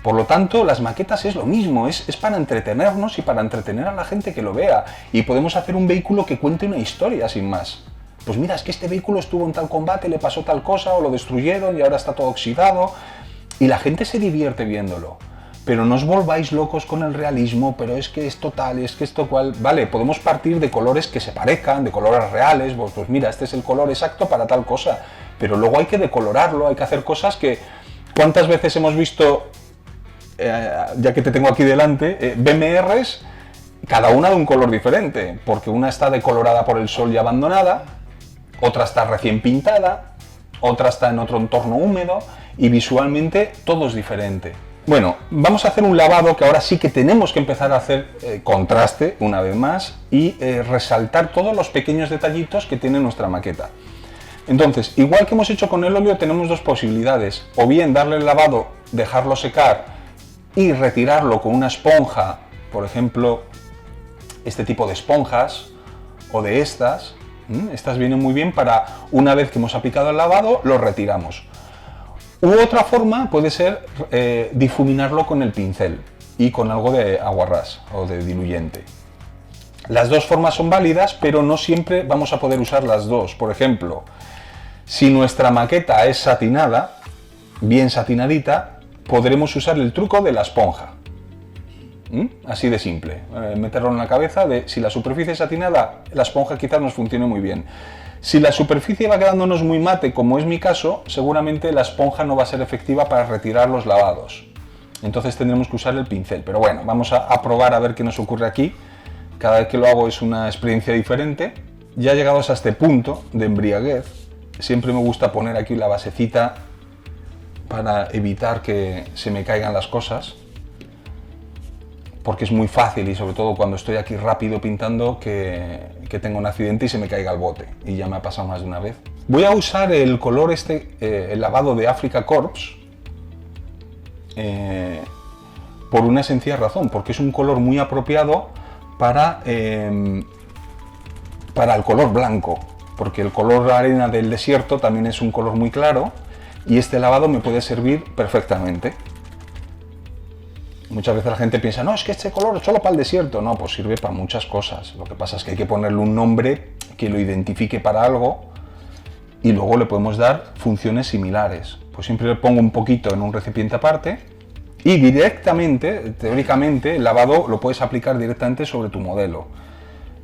Por lo tanto, las maquetas es lo mismo, es para entretenernos y para entretener a la gente que lo vea. Y podemos hacer un vehículo que cuente una historia sin más. Pues mira, es que este vehículo estuvo en tal combate, le pasó tal cosa, o lo destruyeron y ahora está todo oxidado. Y la gente se divierte viéndolo. Pero no os volváis locos con el realismo, pero es que esto tal, es que esto cual. Vale, podemos partir de colores que se parezcan, de colores reales, pues mira, este es el color exacto para tal cosa, pero luego hay que decolorarlo, hay que hacer cosas que... ¿Cuántas veces hemos visto, ya que te tengo aquí delante, BMRs, cada una de un color diferente? Porque una está decolorada por el sol y abandonada, otra está recién pintada, otra está en otro entorno húmedo, y visualmente todo es diferente. Bueno, vamos a hacer un lavado que ahora sí que tenemos que empezar a hacer contraste una vez más y resaltar todos los pequeños detallitos que tiene nuestra maqueta. Entonces, igual que hemos hecho con el óleo, tenemos dos posibilidades. O bien darle el lavado, dejarlo secar y retirarlo con una esponja, por ejemplo, este tipo de esponjas o de estas. Estas vienen muy bien para, una vez que hemos aplicado el lavado, lo retiramos. U otra forma puede ser difuminarlo con el pincel y con algo de aguarrás o de diluyente. Las dos formas son válidas, pero no siempre vamos a poder usar las dos. Por ejemplo, si nuestra maqueta es satinada, bien satinadita, podremos usar el truco de la esponja. Así de simple. Meterlo en la cabeza de si la superficie es satinada, la esponja quizás nos funcione muy bien. Si la superficie va quedándonos muy mate, como es mi caso, seguramente la esponja no va a ser efectiva para retirar los lavados. Entonces tendremos que usar el pincel. Pero bueno, vamos a probar a ver qué nos ocurre aquí. Cada vez que lo hago es una experiencia diferente. Ya llegados a este punto de embriaguez, siempre me gusta poner aquí la basecita para evitar que se me caigan las cosas. Porque es muy fácil, y sobre todo cuando estoy aquí rápido pintando, que tenga un accidente y se me caiga el bote. Y ya me ha pasado más de una vez. Voy a usar el color el lavado de Africa Corps, por una sencilla razón, porque es un color muy apropiado para el color blanco. Porque el color arena del desierto también es un color muy claro, y este lavado me puede servir perfectamente. Muchas veces la gente piensa, no, es que este color es solo para el desierto. No, pues sirve para muchas cosas. Lo que pasa es que hay que ponerle un nombre que lo identifique para algo y luego le podemos dar funciones similares. Pues siempre le pongo un poquito en un recipiente aparte y directamente, teóricamente, el lavado lo puedes aplicar directamente sobre tu modelo.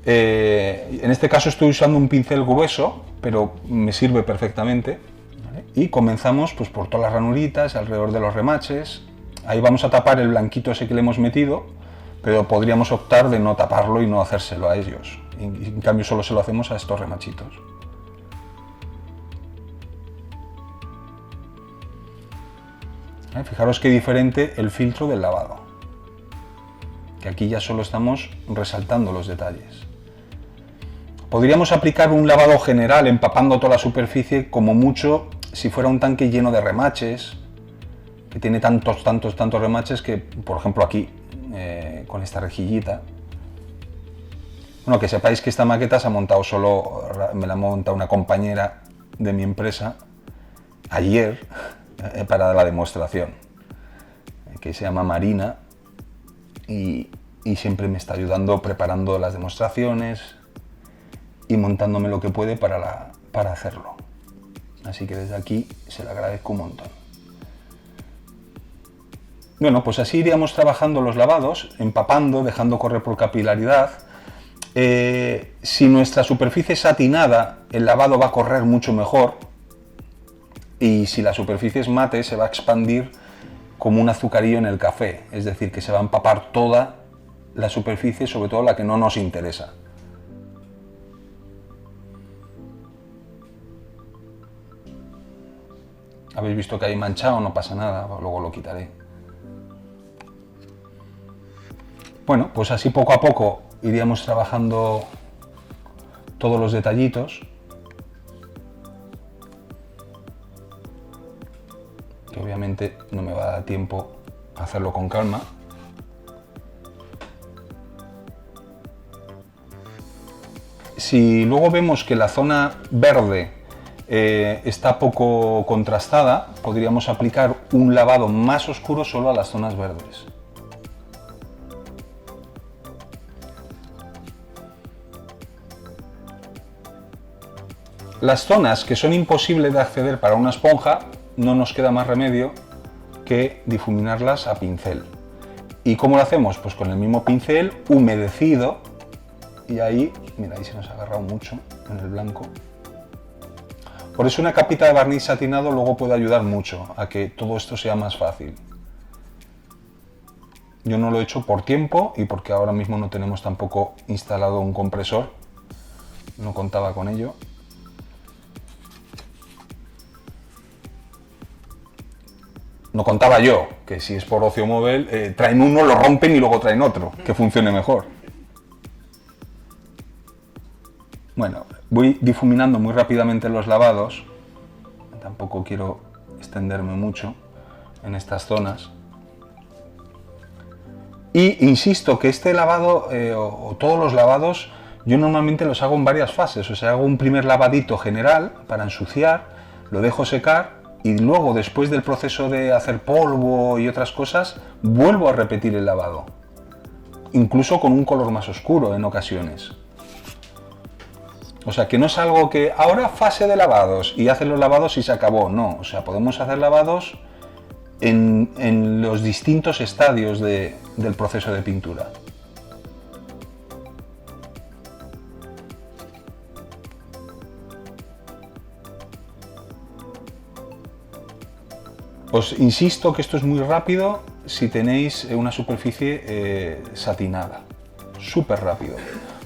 En este caso estoy usando un pincel grueso, pero me sirve perfectamente. ¿Vale? Y comenzamos pues, por todas las ranuritas, alrededor de los remaches. Ahí vamos a tapar el blanquito ese que le hemos metido, pero podríamos optar de no taparlo y no hacérselo a ellos. En cambio solo se lo hacemos a estos remachitos. Fijaros qué diferente el filtro del lavado, que aquí ya solo estamos resaltando los detalles. Podríamos aplicar un lavado general empapando toda la superficie, como mucho si fuera un tanque lleno de remaches, que tiene tantos remaches que, por ejemplo, aquí, con esta rejillita. Bueno, que sepáis que esta maqueta se ha montado solo, me la ha montado una compañera de mi empresa ayer para la demostración, que se llama Marina, y siempre me está ayudando preparando las demostraciones y montándome lo que puede para hacerlo. Así que desde aquí se le agradezco un montón. Bueno, pues así iríamos trabajando los lavados, empapando, dejando correr por capilaridad. Si nuestra superficie es satinada, el lavado va a correr mucho mejor, y si la superficie es mate, se va a expandir como un azucarillo en el café, es decir, que se va a empapar toda la superficie, sobre todo la que no nos interesa. Habéis visto que hay manchado, no pasa nada, luego lo quitaré. Bueno, pues así poco a poco iríamos trabajando todos los detallitos, que obviamente no me va a dar tiempo a hacerlo con calma. Si luego vemos que la zona verde está poco contrastada, podríamos aplicar un lavado más oscuro solo a las zonas verdes. Las zonas que son imposibles de acceder para una esponja, no nos queda más remedio que difuminarlas a pincel. ¿Y cómo lo hacemos? Pues con el mismo pincel humedecido, y ahí, mira, ahí se nos ha agarrado mucho en el blanco. Por eso una capita de barniz satinado luego puede ayudar mucho a que todo esto sea más fácil. Yo no lo he hecho por tiempo y porque ahora mismo no tenemos tampoco instalado un compresor, no contaba con ello. No contaba yo, que si es por ocio móvil, traen uno, lo rompen y luego traen otro, que funcione mejor. Bueno, voy difuminando muy rápidamente los lavados, tampoco quiero extenderme mucho en estas zonas. Y insisto que este lavado, o todos los lavados, yo normalmente los hago en varias fases. O sea, hago un primer lavadito general para ensuciar, lo dejo secar, y luego, después del proceso de hacer polvo y otras cosas, vuelvo a repetir el lavado, incluso con un color más oscuro en ocasiones. O sea, que no es algo que ahora fase de lavados y hacen los lavados y se acabó, no. O sea, podemos hacer lavados en los distintos estadios del proceso de pintura. Os insisto que esto es muy rápido si tenéis una superficie satinada, súper rápido.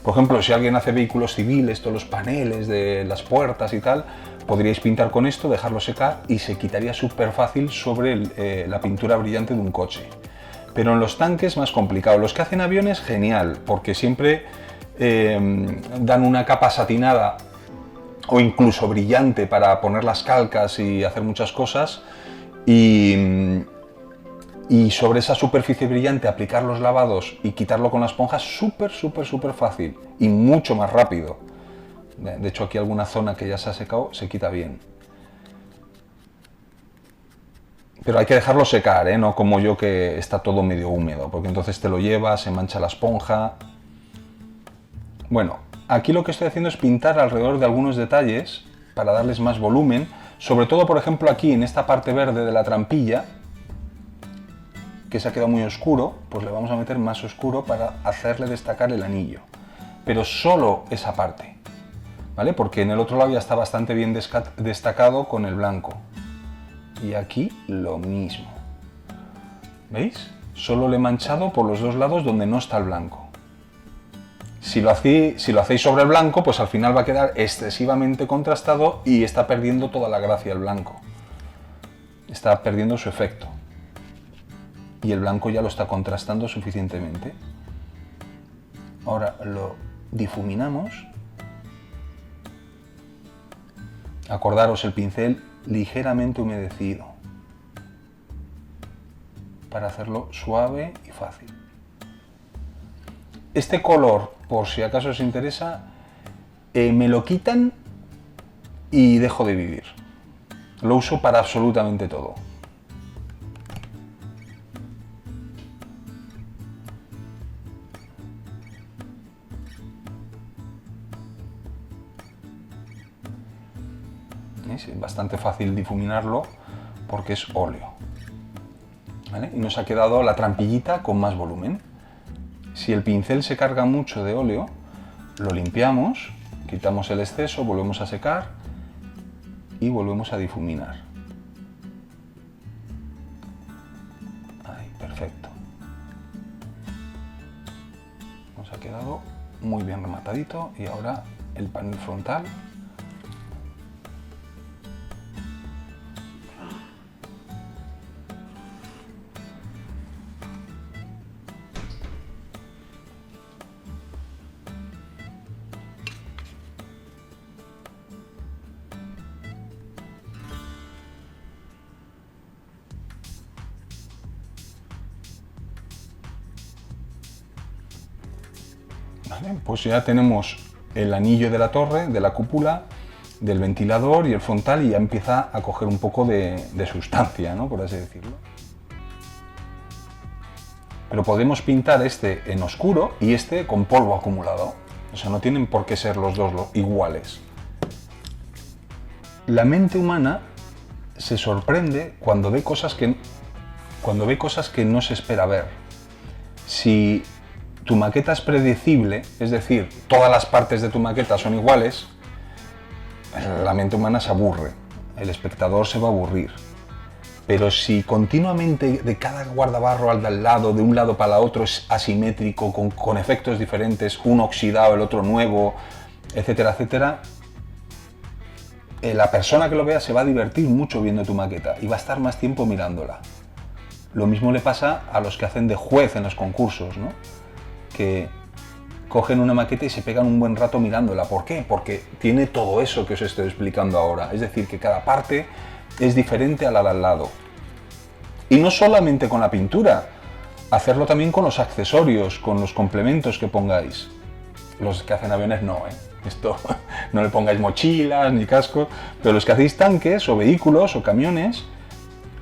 Por ejemplo, si alguien hace vehículos civiles, todos los paneles de las puertas y tal, podríais pintar con esto, dejarlo secar y se quitaría súper fácil sobre la pintura brillante de un coche. Pero en los tanques más complicado. Los que hacen aviones, genial, porque siempre dan una capa satinada o incluso brillante para poner las calcas y hacer muchas cosas. Y sobre esa superficie brillante aplicar los lavados y quitarlo con la esponja, súper fácil y mucho más rápido. De hecho, aquí alguna zona que ya se ha secado se quita bien. Pero hay que dejarlo secar, no como yo, que está todo medio húmedo, porque entonces te lo llevas, se mancha la esponja. Bueno, aquí lo que estoy haciendo es pintar alrededor de algunos detalles para darles más volumen. Sobre todo, por ejemplo, aquí en esta parte verde de la trampilla, que se ha quedado muy oscuro, pues le vamos a meter más oscuro para hacerle destacar el anillo. Pero solo esa parte, ¿vale? Porque en el otro lado ya está bastante bien destacado con el blanco. Y aquí lo mismo. ¿Veis? Solo le he manchado por los dos lados donde no está el blanco. Si lo hacéis sobre el blanco, pues al final va a quedar excesivamente contrastado y está perdiendo toda la gracia el blanco. Está perdiendo su efecto. y el blanco ya lo está contrastando suficientemente. Ahora lo difuminamos. Acordaros, el pincel ligeramente humedecido para hacerlo suave y fácil. Este color, por si acaso os interesa, me lo quitan y dejo de vivir. Lo uso para absolutamente todo. Es bastante fácil difuminarlo porque es óleo. ¿Vale? Y nos ha quedado la trampillita con más volumen. Si el pincel se carga mucho de óleo, lo limpiamos, quitamos el exceso, volvemos a secar y volvemos a difuminar. Ahí, perfecto. Nos ha quedado muy bien rematadito y ahora el panel frontal. ¿Vale? Pues ya tenemos el anillo de la torre, de la cúpula, del ventilador y el frontal, y ya empieza a coger un poco de sustancia, ¿no? Por así decirlo. Pero podemos pintar este en oscuro y este con polvo acumulado. O sea, no tienen por qué ser los dos iguales. La mente humana se sorprende cuando ve cosas que no se espera ver. Si tu maqueta es predecible, es decir, todas las partes de tu maqueta son iguales, la mente humana se aburre, el espectador se va a aburrir. Pero si continuamente de cada guardabarro al lado, de un lado para el otro, es asimétrico, con efectos diferentes, uno oxidado, el otro nuevo, etcétera, etcétera, la persona que lo vea se va a divertir mucho viendo tu maqueta y va a estar más tiempo mirándola. Lo mismo le pasa a los que hacen de juez en los concursos, ¿no? Que cogen una maqueta y se pegan un buen rato mirándola. ¿Por qué? Porque tiene todo eso que os estoy explicando ahora. Es decir, que cada parte es diferente a la de al lado. Y no solamente con la pintura, hacerlo también con los accesorios, con los complementos que pongáis. Los que hacen aviones no, ¿eh? Esto no le pongáis mochilas ni cascos, pero los que hacéis tanques o vehículos o camiones,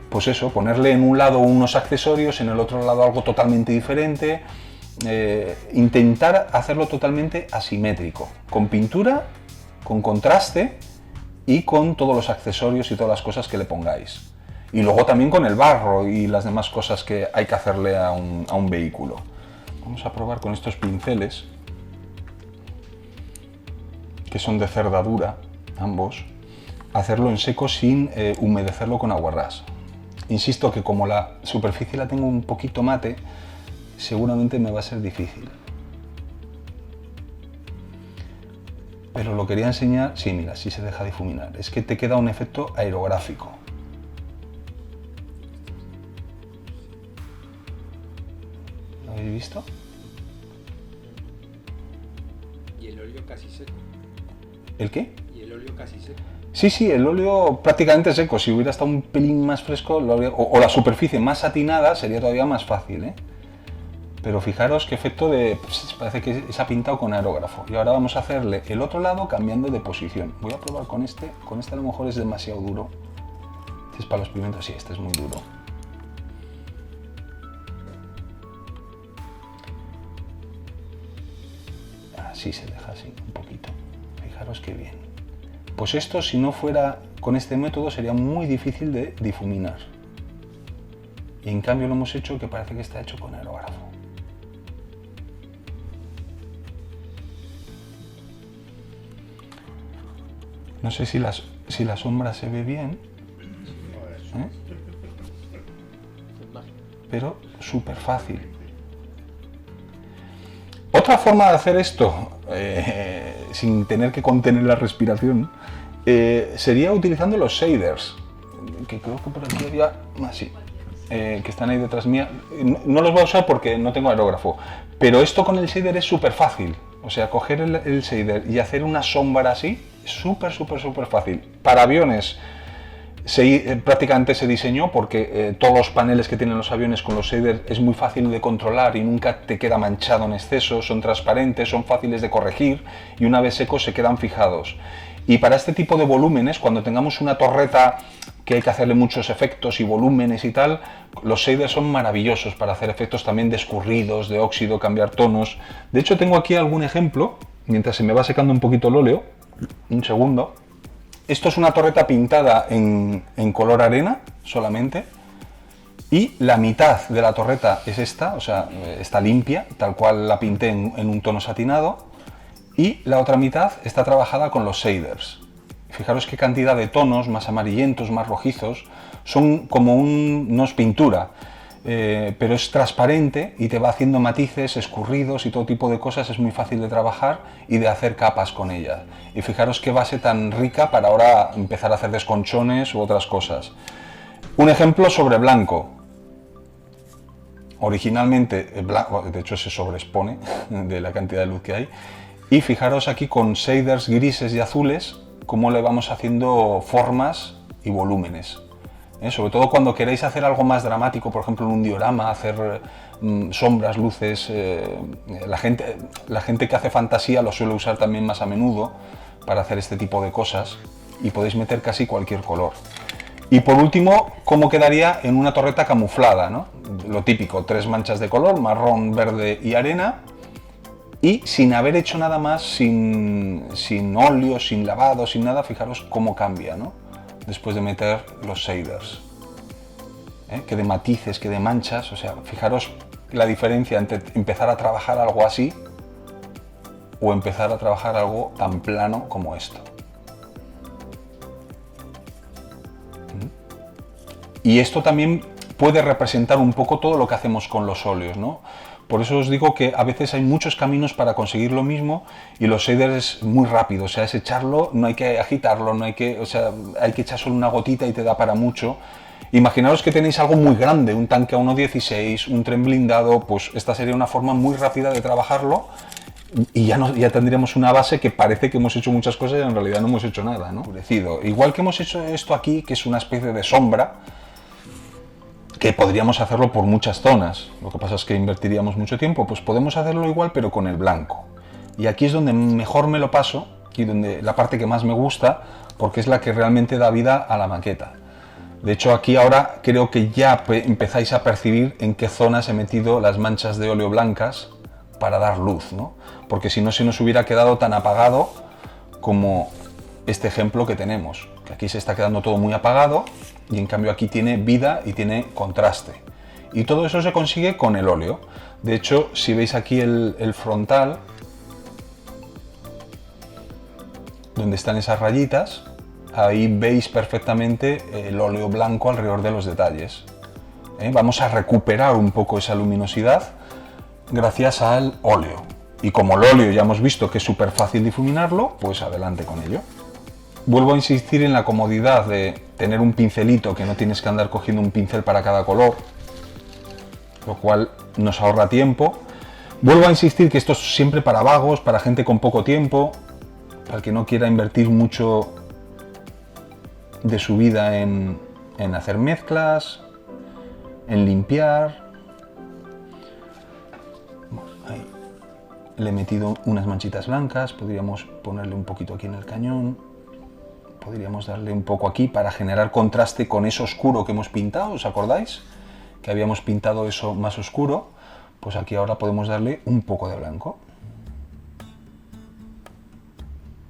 pues eso, ponerle en un lado unos accesorios, en el otro lado algo totalmente diferente. Intentar hacerlo totalmente asimétrico, con pintura, con contraste y con todos los accesorios y todas las cosas que le pongáis. Y luego también con el barro y las demás cosas que hay que hacerle a un vehículo. Vamos a probar con estos pinceles, que son de cerdadura, ambos, hacerlo en seco sin humedecerlo con aguarrás. Insisto que como la superficie la tengo un poquito mate, seguramente me va a ser difícil. Pero lo quería enseñar, sí, mira, sí se deja difuminar. Es que te queda un efecto aerográfico. ¿Lo habéis visto? Y el óleo casi seco. ¿El qué? Y el óleo casi seco. Sí, sí, el óleo prácticamente seco. Si hubiera estado un pelín más fresco, o la superficie más satinada, sería todavía más fácil, ¿eh? Pero fijaros qué efecto de... Pues parece que se ha pintado con aerógrafo. Y ahora vamos a hacerle el otro lado cambiando de posición. Voy a probar con este. Con este a lo mejor es demasiado duro. Este es para los pigmentos. Sí, este es muy duro. Así se deja así, un poquito. Fijaros qué bien. Pues esto, si no fuera con este método, sería muy difícil de difuminar. Y en cambio lo hemos hecho que parece que está hecho con aerógrafo. No sé si la sombra se ve bien, ¿eh? Pero súper fácil. Otra forma de hacer esto, sin tener que contener la respiración, sería utilizando los shaders, que creo que por aquí había más, sí. que están ahí detrás mía, no los voy a usar porque no tengo aerógrafo, pero esto con el shader es súper fácil. O sea, coger el shader y hacer una sombra así, súper fácil. Para aviones prácticamente se diseñó porque todos los paneles que tienen los aviones con los shaders es muy fácil de controlar y nunca te queda manchado en exceso, son transparentes, son fáciles de corregir y una vez secos se quedan fijados. Y para este tipo de volúmenes, cuando tengamos una torreta que hay que hacerle muchos efectos y volúmenes y tal, los shaders son maravillosos para hacer efectos también de escurridos, de óxido, cambiar tonos. De hecho tengo aquí algún ejemplo, mientras se me va secando un poquito el óleo, un segundo. Esto es una torreta pintada en color arena solamente y la mitad de la torreta es esta, o sea, está limpia, tal cual la pinté en un tono satinado, y la otra mitad está trabajada con los shaders. Fijaros qué cantidad de tonos, más amarillentos, más rojizos, son como no es pintura, pero es transparente y te va haciendo matices, escurridos y todo tipo de cosas. Es muy fácil de trabajar y de hacer capas con ella. Y fijaros qué base tan rica para ahora empezar a hacer desconchones u otras cosas. Un ejemplo sobre blanco. Originalmente, de hecho se sobreexpone de la cantidad de luz que hay. Y fijaros aquí con shaders grises y azules cómo le vamos haciendo formas y volúmenes. Sobre todo cuando queréis hacer algo más dramático, por ejemplo en un diorama, hacer sombras, luces. La gente que hace fantasía lo suele usar también más a menudo para hacer este tipo de cosas y podéis meter casi cualquier color. Y por último, cómo quedaría en una torreta camuflada, ¿no? Lo típico, 3 manchas de color, marrón, verde y arena, y sin haber hecho nada más, sin óleo, sin lavado, sin nada. Fijaros cómo cambia, ¿no? Después de meter los shaders, que de matices, que de manchas. O sea, fijaros la diferencia entre empezar a trabajar algo así o empezar a trabajar algo tan plano como esto. Y esto también puede representar un poco todo lo que hacemos con los óleos, ¿no? Por eso os digo que a veces hay muchos caminos para conseguir lo mismo y los shaders es muy rápido, o sea, es echarlo, no hay que agitarlo, no hay que, o sea, hay que echar solo una gotita y te da para mucho. Imaginaos que tenéis algo muy grande, un tanque a 1.16, un tren blindado, pues esta sería una forma muy rápida de trabajarlo y ya tendríamos una base que parece que hemos hecho muchas cosas y en realidad no hemos hecho nada, ¿no? Igual que hemos hecho esto aquí, que es una especie de sombra, que podríamos hacerlo por muchas zonas, lo que pasa es que invertiríamos mucho tiempo. Pues podemos hacerlo igual pero con el blanco. Y aquí es donde mejor me lo paso y donde la parte que más me gusta, porque es la que realmente da vida a la maqueta. De hecho aquí ahora creo que ya empezáis a percibir en qué zonas he metido las manchas de óleo blancas para dar luz, ¿no? Porque si no se nos hubiera quedado tan apagado como este ejemplo que tenemos, que aquí se está quedando todo muy apagado y en cambio aquí tiene vida y tiene contraste. Y todo eso se consigue con el óleo. De hecho, si veis aquí el frontal, donde están esas rayitas, ahí veis perfectamente el óleo blanco alrededor de los detalles. Vamos a recuperar un poco esa luminosidad gracias al óleo. Y como el óleo ya hemos visto que es súper fácil difuminarlo, pues adelante con ello. Vuelvo a insistir en la comodidad de tener un pincelito, que no tienes que andar cogiendo un pincel para cada color, lo cual nos ahorra tiempo. Vuelvo a insistir que esto es siempre para vagos, para gente con poco tiempo, para el que no quiera invertir mucho de su vida en hacer mezclas, en limpiar. Ahí. Le he metido unas manchitas blancas, podríamos ponerle un poquito aquí en el cañón. Podríamos darle un poco aquí para generar contraste con eso oscuro que hemos pintado, ¿os acordáis? Que habíamos pintado eso más oscuro, pues aquí ahora podemos darle un poco de blanco.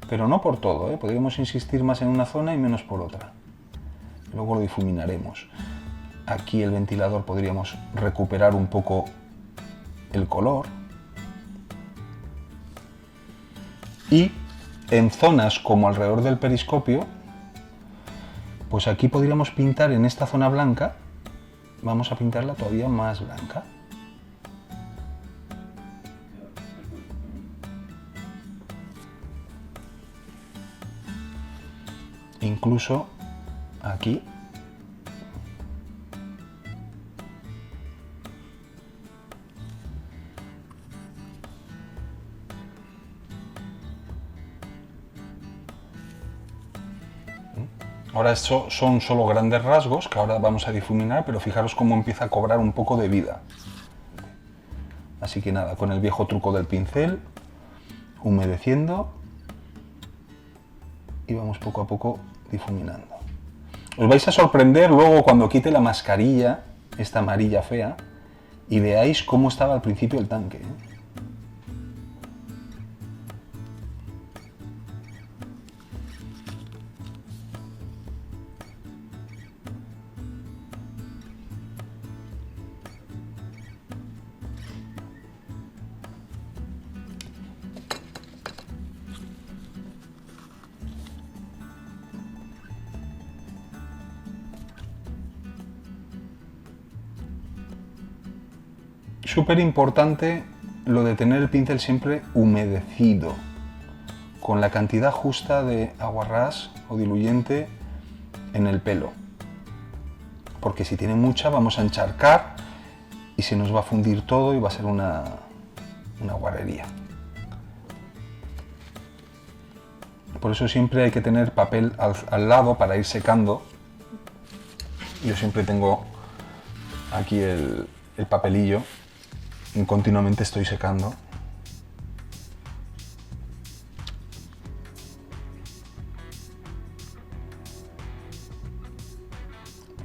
Pero no por todo, podríamos insistir más en una zona y menos por otra. Luego lo difuminaremos. Aquí el ventilador podríamos recuperar un poco el color. Y en zonas como alrededor del periscopio, pues aquí podríamos pintar en esta zona blanca, vamos a pintarla todavía más blanca. Incluso aquí Ahora esto son solo grandes rasgos que ahora vamos a difuminar, pero fijaros cómo empieza a cobrar un poco de vida. Así que nada, con el viejo truco del pincel, humedeciendo y vamos poco a poco difuminando. Os vais a sorprender luego cuando quite la mascarilla, esta amarilla fea, y veáis cómo estaba al principio el tanque, ¿eh? Súper importante lo de tener el pincel siempre humedecido, con la cantidad justa de aguarrás o diluyente en el pelo, porque si tiene mucha vamos a encharcar y se nos va a fundir todo y va a ser una guarrería. Por eso siempre hay que tener papel al lado para ir secando. Yo siempre tengo aquí el papelillo y continuamente estoy secando.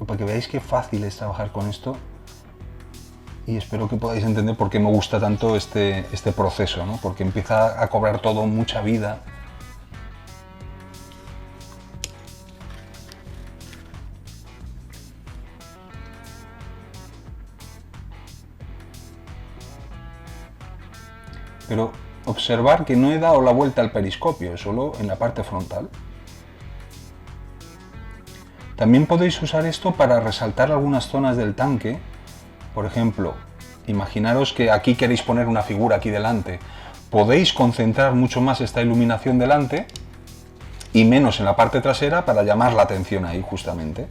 Para que veáis qué fácil es trabajar con esto y espero que podáis entender por qué me gusta tanto este proceso, ¿no? Porque empieza a cobrar todo mucha vida. Pero observar que no he dado la vuelta al periscopio, solo en la parte frontal. También podéis usar esto para resaltar algunas zonas del tanque. Por ejemplo, imaginaros que aquí queréis poner una figura aquí delante. Podéis concentrar mucho más esta iluminación delante y menos en la parte trasera para llamar la atención ahí justamente.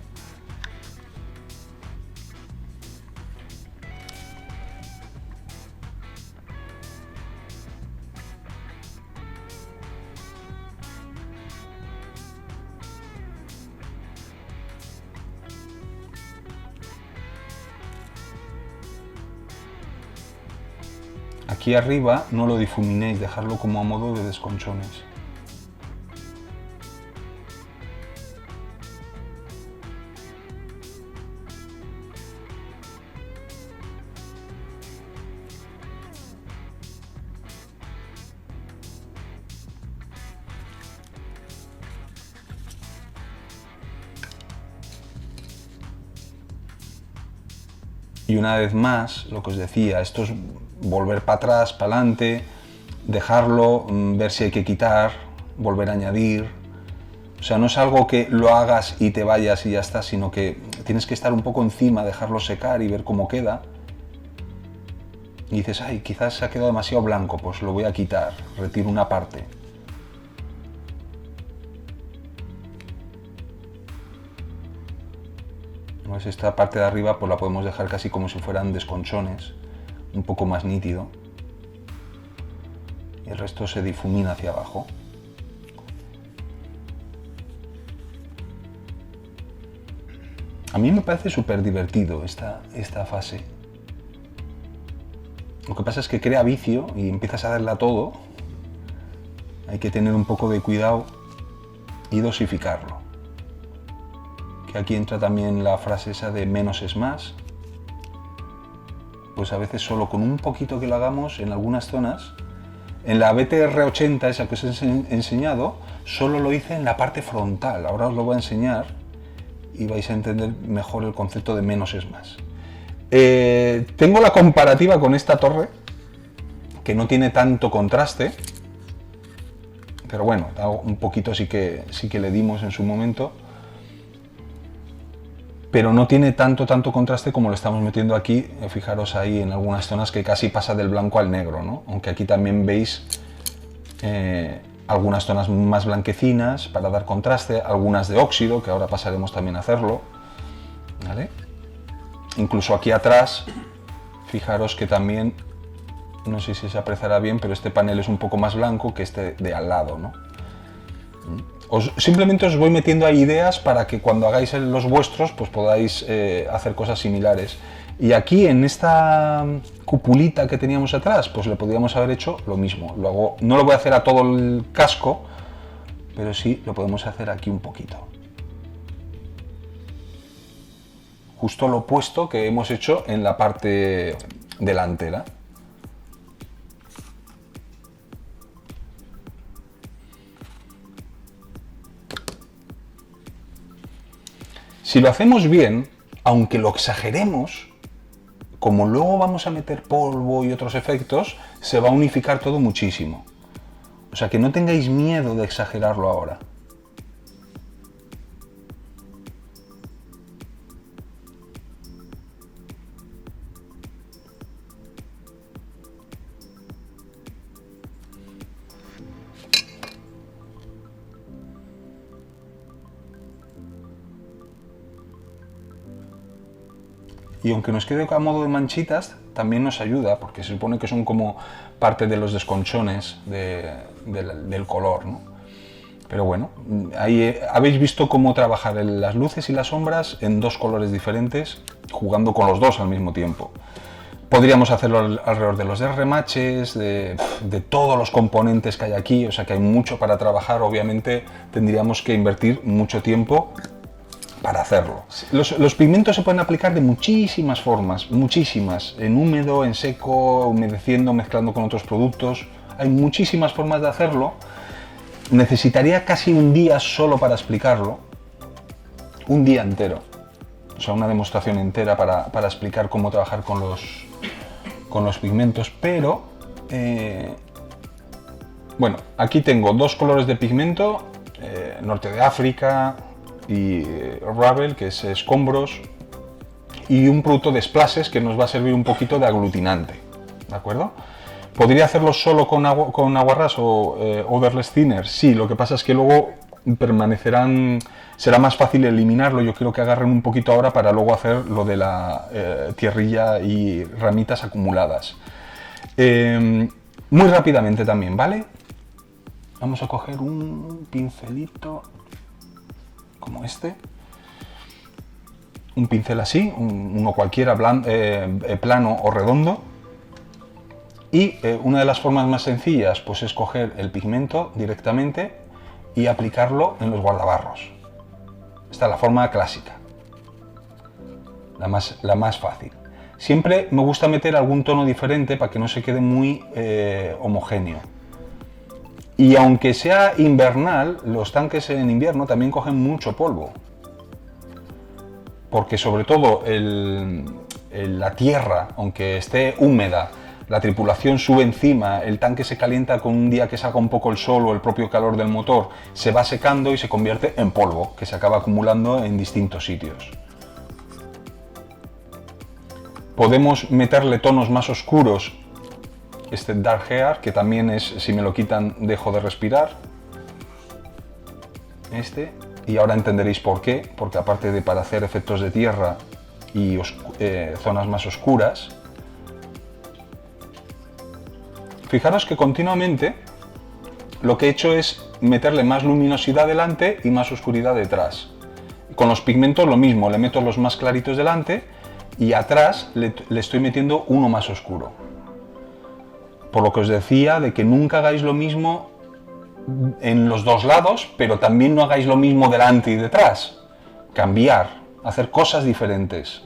Aquí arriba no lo difuminéis, dejarlo como a modo de desconchones. Y una vez más, lo que os decía, esto es volver para atrás, para adelante, dejarlo, ver si hay que quitar, volver a añadir. O sea, no es algo que lo hagas y te vayas y ya está, sino que tienes que estar un poco encima, dejarlo secar y ver cómo queda. Y dices, ay, quizás se ha quedado demasiado blanco, pues lo voy a quitar, retiro una parte. Pues esta parte de arriba pues la podemos dejar casi como si fueran desconchones, un poco más nítido. Y el resto se difumina hacia abajo. A mí me parece súper divertido esta fase. Lo que pasa es que crea vicio y empiezas a darle a todo. Hay que tener un poco de cuidado y dosificarlo. Que aquí entra también la frase esa de menos es más. Pues a veces solo con un poquito que lo hagamos en algunas zonas. En la BTR80, esa que os he enseñado, solo lo hice en la parte frontal. Ahora os lo voy a enseñar y vais a entender mejor el concepto de menos es más. Tengo la comparativa con esta torre, que no tiene tanto contraste, pero bueno, un poquito sí que le dimos en su momento. Pero no tiene tanto contraste como lo estamos metiendo aquí. Fijaros ahí en algunas zonas que casi pasa del blanco al negro, ¿no? Aunque aquí también veis algunas zonas más blanquecinas para dar contraste, algunas de óxido, que ahora pasaremos también a hacerlo, ¿vale? Incluso aquí atrás, fijaros que también, no sé si se apreciará bien, pero este panel es un poco más blanco que este de al lado, ¿no? Simplemente os voy metiendo ahí ideas para que cuando hagáis los vuestros pues podáis hacer cosas similares. Y aquí en esta cupulita que teníamos atrás, pues le podríamos haber hecho lo mismo. No lo voy a hacer a todo el casco, pero sí lo podemos hacer aquí un poquito. Justo lo opuesto que hemos hecho en la parte delantera. Si lo hacemos bien, aunque lo exageremos, como luego vamos a meter polvo y otros efectos, se va a unificar todo muchísimo. O sea que no tengáis miedo de exagerarlo ahora. Y aunque nos quede a modo de manchitas, también nos ayuda, porque se supone que son como parte de los desconchones del color, ¿no? Pero bueno, ahí habéis visto cómo trabajar las luces y las sombras en dos colores diferentes, jugando con los dos al mismo tiempo. Podríamos hacerlo alrededor de los remaches, de todos los componentes que hay aquí, o sea que hay mucho para trabajar. Obviamente tendríamos que invertir mucho tiempo para hacerlo. Los pigmentos se pueden aplicar de muchísimas formas, muchísimas, en húmedo, en seco, humedeciendo, mezclando con otros productos. Hay muchísimas formas de hacerlo. Necesitaría casi un día solo para explicarlo, un día entero, o sea, una demostración entera para explicar cómo trabajar con los pigmentos, pero bueno, aquí tengo dos colores de pigmento, Norte de África y Ravel, que es escombros, y un producto de splashes que nos va a servir un poquito de aglutinante, ¿de acuerdo? ¿Podría hacerlo solo con aguarrás o odorless thinner? Sí, lo que pasa es que luego permanecerán, será más fácil eliminarlo. Yo quiero que agarren un poquito ahora para luego hacer lo de la tierrilla y ramitas acumuladas. Muy rápidamente también, ¿vale? Vamos a coger un pincelito como este, un pincel así, uno cualquiera, plano o redondo, y una de las formas más sencillas pues es coger el pigmento directamente y aplicarlo en los guardabarros. Esta es la forma clásica, la más fácil. Siempre me gusta meter algún tono diferente para que no se quede muy homogéneo. Y aunque sea invernal, los tanques en invierno también cogen mucho polvo. Porque sobre todo la tierra, aunque esté húmeda, la tripulación sube encima, el tanque se calienta con un día que salga un poco el sol o el propio calor del motor, se va secando y se convierte en polvo, que se acaba acumulando en distintos sitios. Podemos meterle tonos más oscuros, este Dark Hair, que también es, si me lo quitan, dejo de respirar. Y ahora entenderéis por qué, porque aparte de para hacer efectos de tierra y zonas más oscuras, fijaros que continuamente lo que he hecho es meterle más luminosidad delante y más oscuridad detrás. Con los pigmentos lo mismo, le meto los más claritos delante y atrás le estoy metiendo uno más oscuro. Por lo que os decía de que nunca hagáis lo mismo en los dos lados, pero también no hagáis lo mismo delante y detrás. Cambiar, hacer cosas diferentes.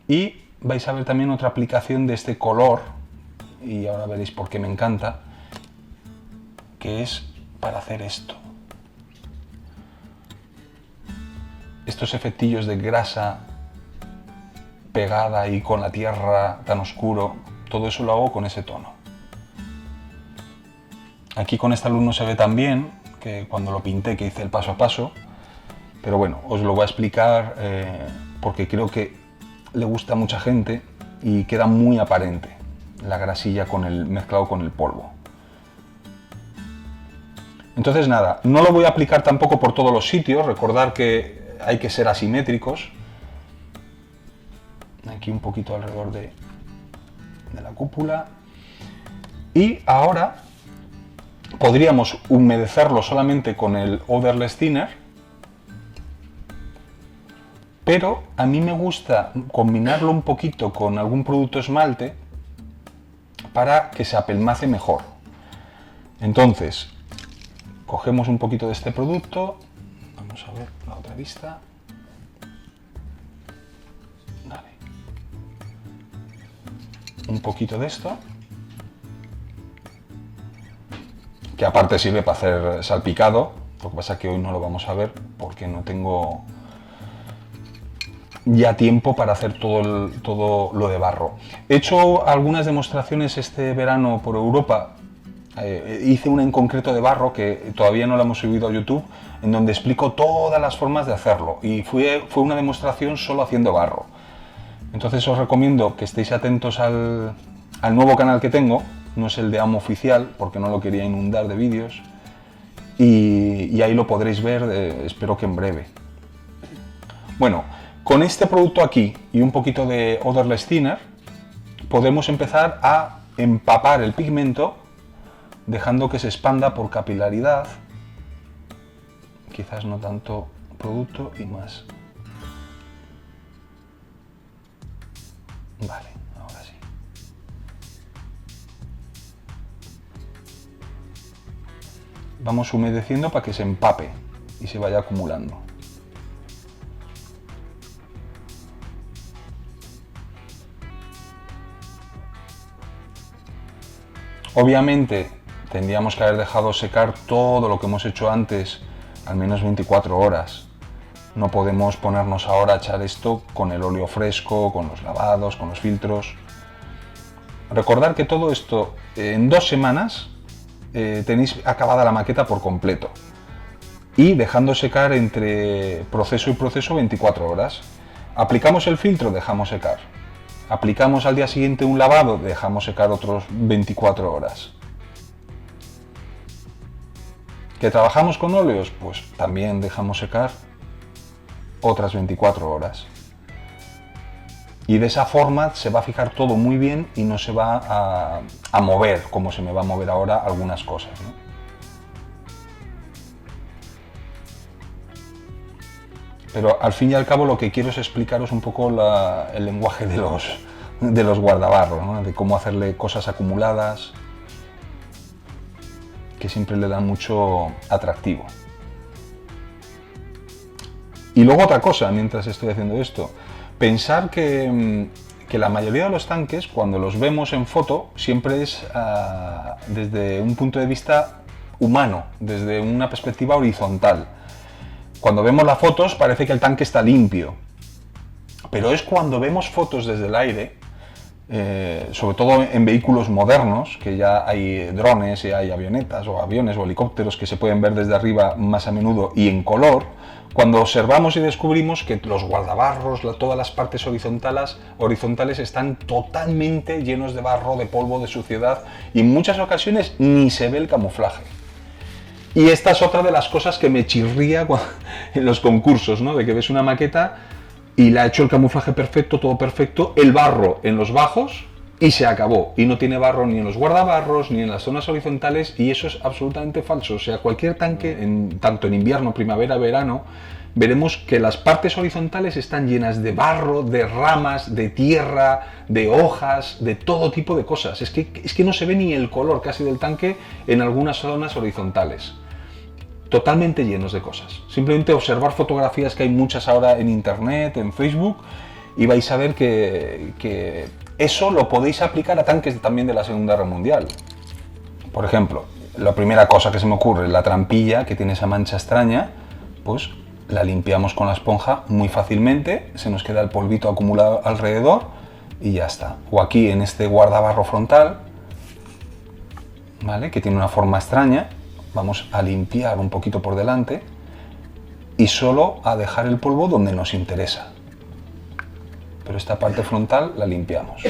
Y vais a ver también otra aplicación de este color, y ahora veréis por qué me encanta, que es para hacer esto. Estos efectillos de grasa pegada y con la tierra tan oscuro, todo eso lo hago con ese tono. Aquí con esta luz no se ve tan bien que cuando lo pinté, que hice el paso a paso, pero bueno, os lo voy a explicar porque creo que le gusta a mucha gente y queda muy aparente la grasilla mezclado con el polvo. Entonces nada, no lo voy a aplicar tampoco por todos los sitios, recordad que hay que ser asimétricos. Aquí un poquito alrededor de la cúpula. Y ahora podríamos humedecerlo solamente con el Odorless Thinner, pero a mí me gusta combinarlo un poquito con algún producto esmalte para que se apelmace mejor. Entonces, cogemos un poquito de este producto, vamos a ver la otra vista. Vale. Un poquito de esto, que aparte sirve para hacer salpicado, lo que pasa es que hoy no lo vamos a ver porque no tengo ya tiempo para hacer todo lo de barro. He hecho algunas demostraciones este verano por Europa. Hice una en concreto de barro que todavía no la hemos subido a YouTube, en donde explico todas las formas de hacerlo, y fue una demostración solo haciendo barro. Entonces os recomiendo que estéis atentos al nuevo canal que tengo. No es el de Amo Oficial porque no lo quería inundar de vídeos, y ahí lo podréis ver, espero que en breve. Bueno, con este producto aquí y un poquito de Odorless Thinner podemos empezar a empapar el pigmento, dejando que se expanda por capilaridad, quizás no tanto producto y más. Vale, ahora sí. Vamos humedeciendo para que se empape y se vaya acumulando. Obviamente tendríamos que haber dejado secar todo lo que hemos hecho antes, al menos 24 horas. No podemos ponernos ahora a echar esto con el óleo fresco, con los lavados, con los filtros. Recordad que todo esto en 2 semanas tenéis acabada la maqueta por completo, y dejando secar entre proceso y proceso 24 horas. Aplicamos el filtro, dejamos secar. Aplicamos al día siguiente un lavado, dejamos secar otros 24 horas. ¿Que trabajamos con óleos? Pues también dejamos secar otras 24 horas. Y de esa forma se va a fijar todo muy bien y no se va a mover como se me va a mover ahora algunas cosas, ¿no? Pero al fin y al cabo lo que quiero es explicaros un poco el lenguaje de los guardabarros, ¿no? De cómo hacerle cosas acumuladas, que siempre le dan mucho atractivo. Y luego otra cosa, mientras estoy haciendo esto, pensar que la mayoría de los tanques, cuando los vemos en foto, siempre es desde un punto de vista humano, desde una perspectiva horizontal. Cuando vemos las fotos parece que el tanque está limpio, pero es cuando vemos fotos desde el aire, sobre todo en vehículos modernos, que ya hay drones y hay avionetas o aviones o helicópteros que se pueden ver desde arriba más a menudo y en color, cuando observamos y descubrimos que los guardabarros, todas las partes horizontales están totalmente llenos de barro, de polvo, de suciedad, y en muchas ocasiones ni se ve el camuflaje. Y esta es otra de las cosas que me chirría en los concursos, ¿no? De que ves una maqueta y le ha hecho el camuflaje perfecto, todo perfecto, el barro en los bajos y se acabó. Y no tiene barro ni en los guardabarros ni en las zonas horizontales, y eso es absolutamente falso. O sea, cualquier tanque, tanto en invierno, primavera, verano, veremos que las partes horizontales están llenas de barro, de ramas, de tierra, de hojas, de todo tipo de cosas. Es que no se ve ni el color casi del tanque en algunas zonas horizontales. Totalmente llenos de cosas. Simplemente observar fotografías, que hay muchas ahora en internet, en Facebook, y vais a ver que eso lo podéis aplicar a tanques también de la Segunda Guerra Mundial. Por ejemplo, la primera cosa que se me ocurre, la trampilla que tiene esa mancha extraña, pues la limpiamos con la esponja muy fácilmente, se nos queda el polvito acumulado alrededor y ya está. O aquí en este guardabarro frontal, ¿vale? Que tiene una forma extraña, vamos a limpiar un poquito por delante y solo a dejar el polvo donde nos interesa. Pero esta parte frontal la limpiamos.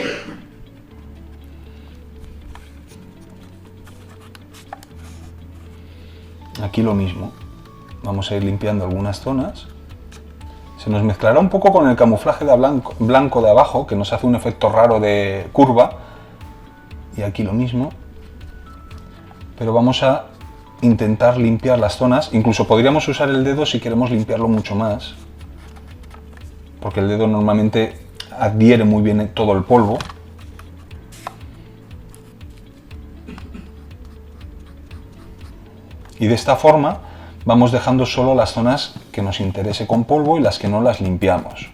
Aquí lo mismo. Vamos a ir limpiando algunas zonas. Se nos mezclará un poco con el camuflaje de blanco de abajo, que nos hace un efecto raro de curva, y aquí lo mismo, pero vamos a intentar limpiar las zonas. Incluso podríamos usar el dedo si queremos limpiarlo mucho más, porque el dedo normalmente adhiere muy bien todo el polvo. Y de esta forma vamos dejando solo las zonas que nos interese con polvo y las que no las limpiamos.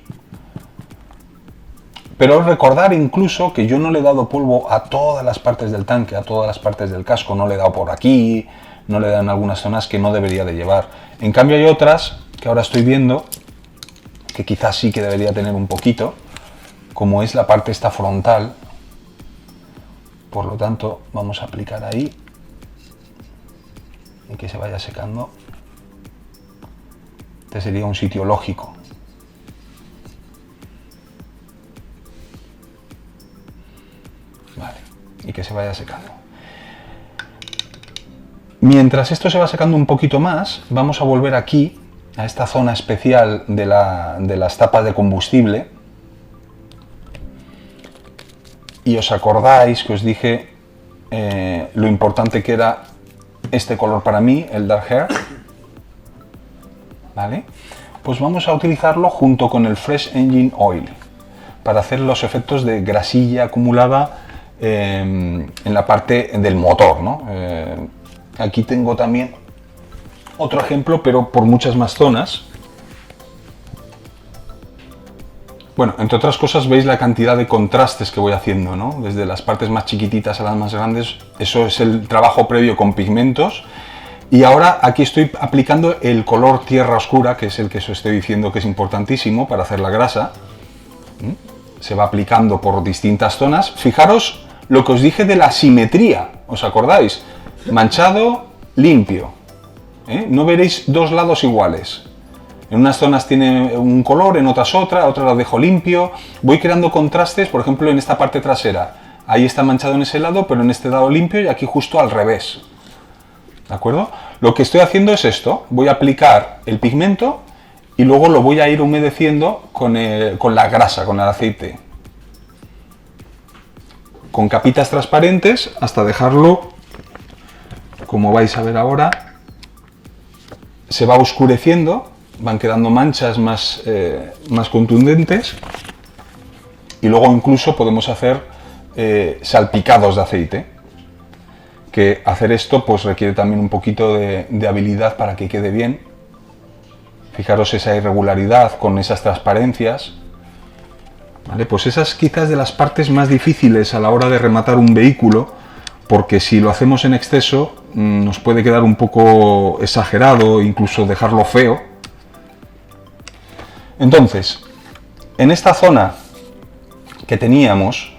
Pero recordar incluso que yo no le he dado polvo a todas las partes del tanque, a todas las partes del casco, no le he dado por aquí, no le he dado en algunas zonas que no debería de llevar. En cambio hay otras que ahora estoy viendo que quizás sí que debería tener un poquito, como es la parte esta frontal. Por lo tanto vamos a aplicar ahí y que se vaya secando. Este sería un sitio lógico. Vale, y que se vaya secando. Mientras esto se va secando un poquito más, vamos a volver aquí a esta zona especial de las tapas de combustible. Y os acordáis que os dije lo importante que era este color para mí, el Dark Hair. ¿Vale? Pues vamos a utilizarlo junto con el Fresh Engine Oil para hacer los efectos de grasilla acumulada en la parte del motor, ¿no? Aquí tengo también otro ejemplo, pero por muchas más zonas. Bueno, entre otras cosas veis la cantidad de contrastes que voy haciendo, ¿no? Desde las partes más chiquititas a las más grandes. Eso es el trabajo previo con pigmentos. Y ahora aquí estoy aplicando el color tierra oscura, que es el que os estoy diciendo que es importantísimo para hacer la grasa. Se va aplicando por distintas zonas. Fijaros lo que os dije de la simetría, ¿os acordáis? Manchado, limpio. No veréis dos lados iguales. En unas zonas tiene un color, en otras otras lo dejo limpio. Voy creando contrastes, por ejemplo en esta parte trasera. Ahí está manchado en ese lado, pero en este lado limpio, y aquí justo al revés. ¿De acuerdo? Lo que estoy haciendo es esto. Voy a aplicar el pigmento y luego lo voy a ir humedeciendo con la grasa, con el aceite. Con capitas transparentes hasta dejarlo, como vais a ver ahora, se va oscureciendo, van quedando manchas más contundentes, y luego incluso podemos hacer salpicados de aceite, que hacer esto pues requiere también un poquito de habilidad para que quede bien. Fijaros esa irregularidad con esas transparencias. ¿Vale? Pues esas quizás de las partes más difíciles a la hora de rematar un vehículo, porque si lo hacemos en exceso nos puede quedar un poco exagerado, incluso dejarlo feo. Entonces, en esta zona que teníamos,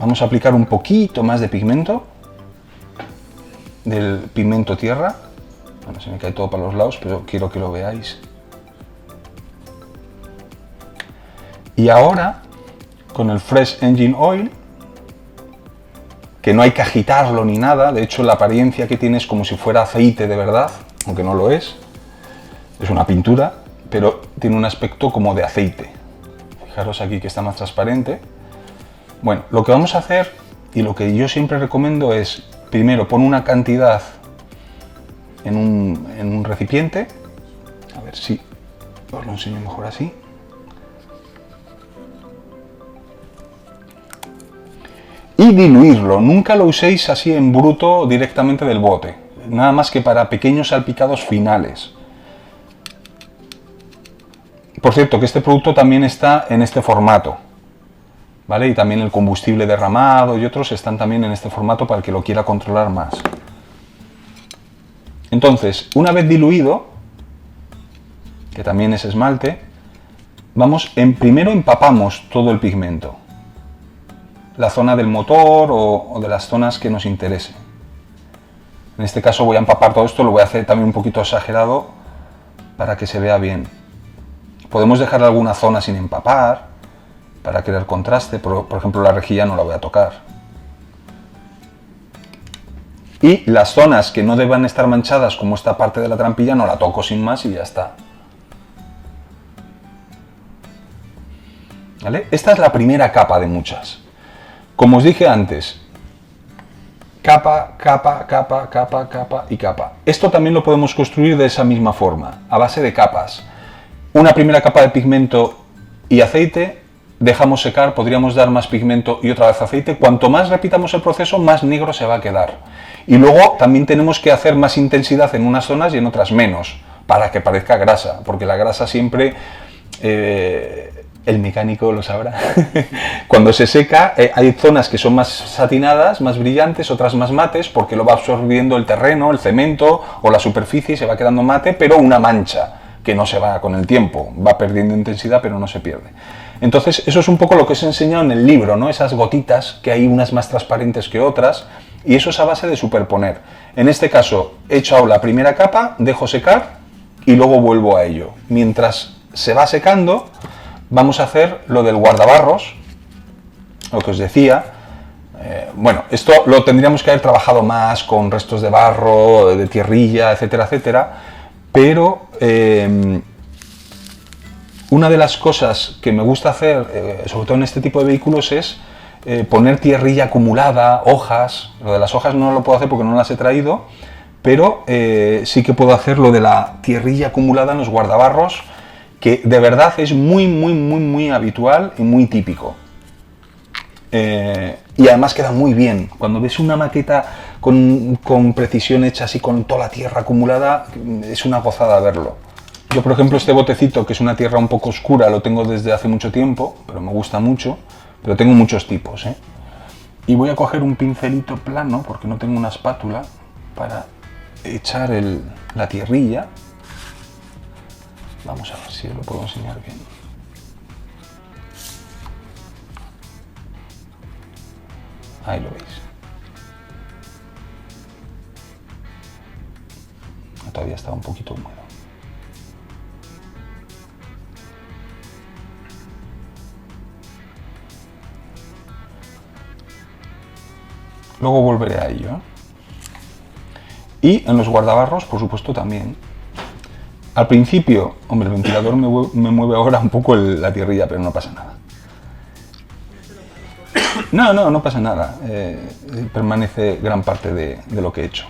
vamos a aplicar un poquito más de pigmento, del pigmento tierra. Bueno, se me cae todo para los lados, pero quiero que lo veáis. Y ahora, con el Fresh Engine Oil, que no hay que agitarlo ni nada, de hecho la apariencia que tiene es como si fuera aceite de verdad, aunque no lo es una pintura, pero tiene un aspecto como de aceite. Fijaros aquí que está más transparente. Bueno, lo que vamos a hacer, y lo que yo siempre recomiendo es, primero pon una cantidad en un recipiente, a ver si os lo enseño mejor así. Y diluirlo, nunca lo uséis así en bruto directamente del bote, nada más que para pequeños salpicados finales. Por cierto, que este producto también está en este formato, ¿vale? Y también el combustible derramado y otros están también en este formato para el que lo quiera controlar más. Entonces, una vez diluido, que también es esmalte, primero empapamos todo el pigmento, la zona del motor o de las zonas que nos interesen. En este caso voy a empapar todo esto, lo voy a hacer también un poquito exagerado para que se vea bien. Podemos dejar alguna zona sin empapar para crear contraste, por ejemplo la rejilla no la voy a tocar. Y las zonas que no deban estar manchadas, como esta parte de la trampilla, no la toco sin más y ya está. ¿Vale? Esta es la primera capa de muchas. Como os dije antes, capa, capa, capa, capa, capa y capa. Esto también lo podemos construir de esa misma forma, a base de capas. Una primera capa de pigmento y aceite, dejamos secar, podríamos dar más pigmento y otra vez aceite. Cuanto más repitamos el proceso, más negro se va a quedar. Y luego también tenemos que hacer más intensidad en unas zonas y en otras menos, para que parezca grasa, porque la grasa siempre, el mecánico lo sabrá, cuando se seca hay zonas que son más satinadas, más brillantes, otras más mates, porque lo va absorbiendo el terreno, el cemento o la superficie y se va quedando mate, pero una mancha que no se va con el tiempo, va perdiendo intensidad pero no se pierde. Entonces eso es un poco lo que os he enseñado en el libro, ¿no? Esas gotitas, que hay unas más transparentes que otras, y eso es a base de superponer. En este caso he echado la primera capa, dejo secar y luego vuelvo a ello. Mientras se va secando, vamos a hacer lo del guardabarros, lo que os decía. Bueno, esto lo tendríamos que haber trabajado más con restos de barro, de tierrilla, etcétera, etcétera, pero una de las cosas que me gusta hacer, sobre todo en este tipo de vehículos, es poner tierrilla acumulada, hojas. Lo de las hojas no lo puedo hacer porque no las he traído, pero sí que puedo hacer lo de la tierrilla acumulada en los guardabarros, que de verdad es muy habitual y muy típico. Y además queda muy bien. Cuando ves una maqueta con precisión hecha así, con toda la tierra acumulada, es una gozada verlo. Yo, por ejemplo, este botecito, que es una tierra un poco oscura, lo tengo desde hace mucho tiempo, pero me gusta mucho, pero tengo muchos tipos, ¿eh? Y voy a coger un pincelito plano, porque no tengo una espátula, para echar la tierrilla. Vamos a ver si lo puedo enseñar bien. Ahí lo veis. Todavía está un poquito húmedo. Luego volveré a ello. Y en los guardabarros, por supuesto, también. Al principio, hombre, el ventilador me mueve ahora un poco la tierrilla, pero no pasa nada. No pasa nada. Permanece gran parte de lo que he hecho.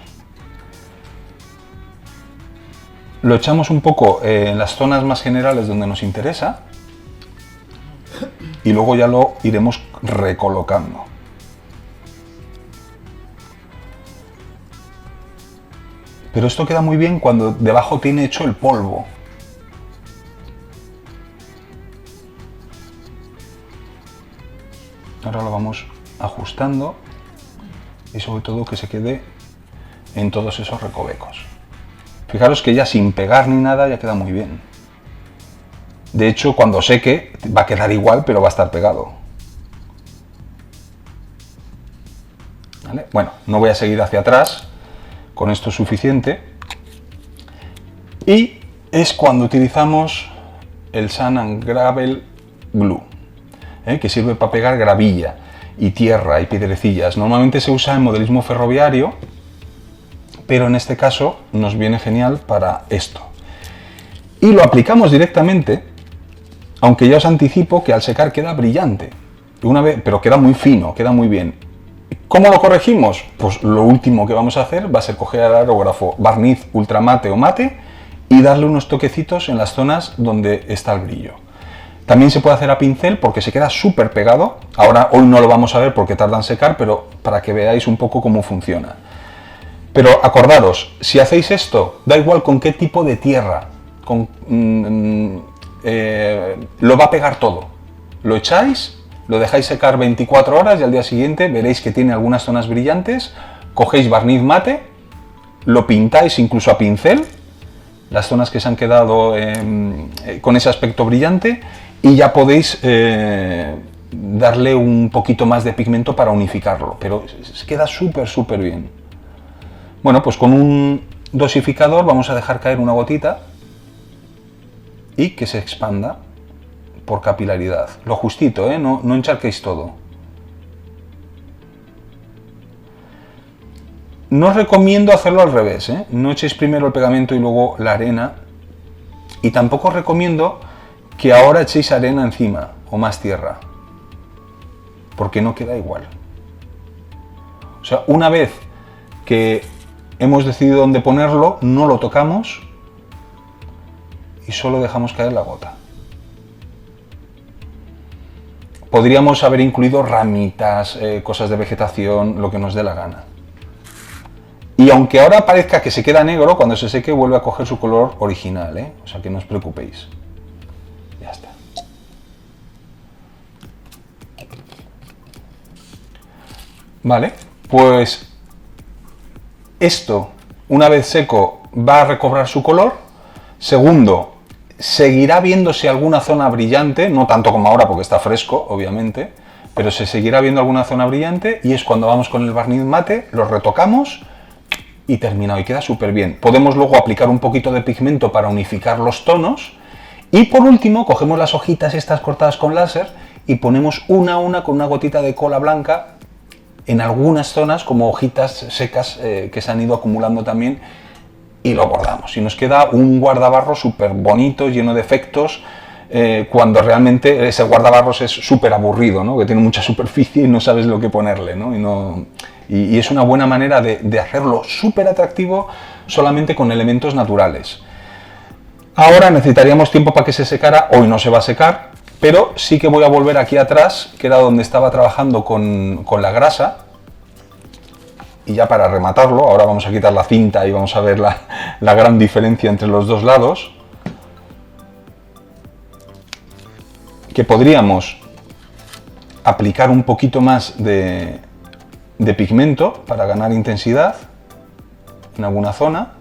Lo echamos un poco en las zonas más generales donde nos interesa y luego ya lo iremos recolocando. Pero esto queda muy bien cuando debajo tiene hecho el polvo. Ahora lo vamos ajustando y sobre todo que se quede en todos esos recovecos. Fijaros que ya sin pegar ni nada ya queda muy bien. De hecho, cuando seque va a quedar igual, pero va a estar pegado. ¿Vale? Bueno, no voy a seguir hacia atrás. Con esto es suficiente. Y es cuando utilizamos el Sand and Gravel Glue, que sirve para pegar gravilla y tierra y piedrecillas. Normalmente se usa en modelismo ferroviario, pero en este caso nos viene genial para esto. Y lo aplicamos directamente, aunque ya os anticipo que al secar queda brillante, pero queda muy fino, queda muy bien. ¿Cómo lo corregimos? Pues lo último que vamos a hacer va a ser coger al aerógrafo barniz ultramate o mate y darle unos toquecitos en las zonas donde está el brillo. También se puede hacer a pincel porque se queda súper pegado. Ahora, hoy no lo vamos a ver porque tarda en secar, pero para que veáis un poco cómo funciona. Pero acordaros, si hacéis esto, da igual con qué tipo de tierra, lo va a pegar todo. Lo echáis, lo dejáis secar 24 horas y al día siguiente veréis que tiene algunas zonas brillantes. Cogéis barniz mate, lo pintáis incluso a pincel, las zonas que se han quedado con ese aspecto brillante, y ya podéis darle un poquito más de pigmento para unificarlo, pero se queda súper bien. Bueno, pues con un dosificador vamos a dejar caer una gotita y que se expanda por capilaridad. Lo justito, no encharquéis todo. No os recomiendo hacerlo al revés, no echéis primero el pegamento y luego la arena. Y tampoco os recomiendo que ahora echéis arena encima o más tierra, porque no queda igual. O sea, una vez que hemos decidido dónde ponerlo, no lo tocamos y solo dejamos caer la gota. Podríamos haber incluido ramitas, cosas de vegetación, lo que nos dé la gana. Y aunque ahora parezca que se queda negro, cuando se seque vuelve a coger su color original, ¿eh? O sea que no os preocupéis. Ya está. Vale, pues esto, una vez seco, va a recobrar su color. Segundo, seguirá viéndose alguna zona brillante, no tanto como ahora porque está fresco, obviamente, pero se seguirá viendo alguna zona brillante y es cuando vamos con el barniz mate, lo retocamos y terminado, y queda súper bien. Podemos luego aplicar un poquito de pigmento para unificar los tonos y por último cogemos las hojitas estas cortadas con láser y ponemos una a una con una gotita de cola blanca en algunas zonas como hojitas secas que se han ido acumulando también y lo bordamos y nos queda un guardabarro súper bonito, lleno de efectos, cuando realmente ese guardabarros es súper aburrido, ¿no? Que tiene mucha superficie y no sabes lo que ponerle, ¿no? Y es una buena manera de hacerlo súper atractivo solamente con elementos naturales. Ahora necesitaríamos tiempo para que se secara, hoy no se va a secar, pero sí que voy a volver aquí atrás, que era donde estaba trabajando con la grasa. Y ya para rematarlo, ahora vamos a quitar la cinta y vamos a ver la gran diferencia entre los dos lados. Que podríamos aplicar un poquito más de pigmento para ganar intensidad en alguna zona.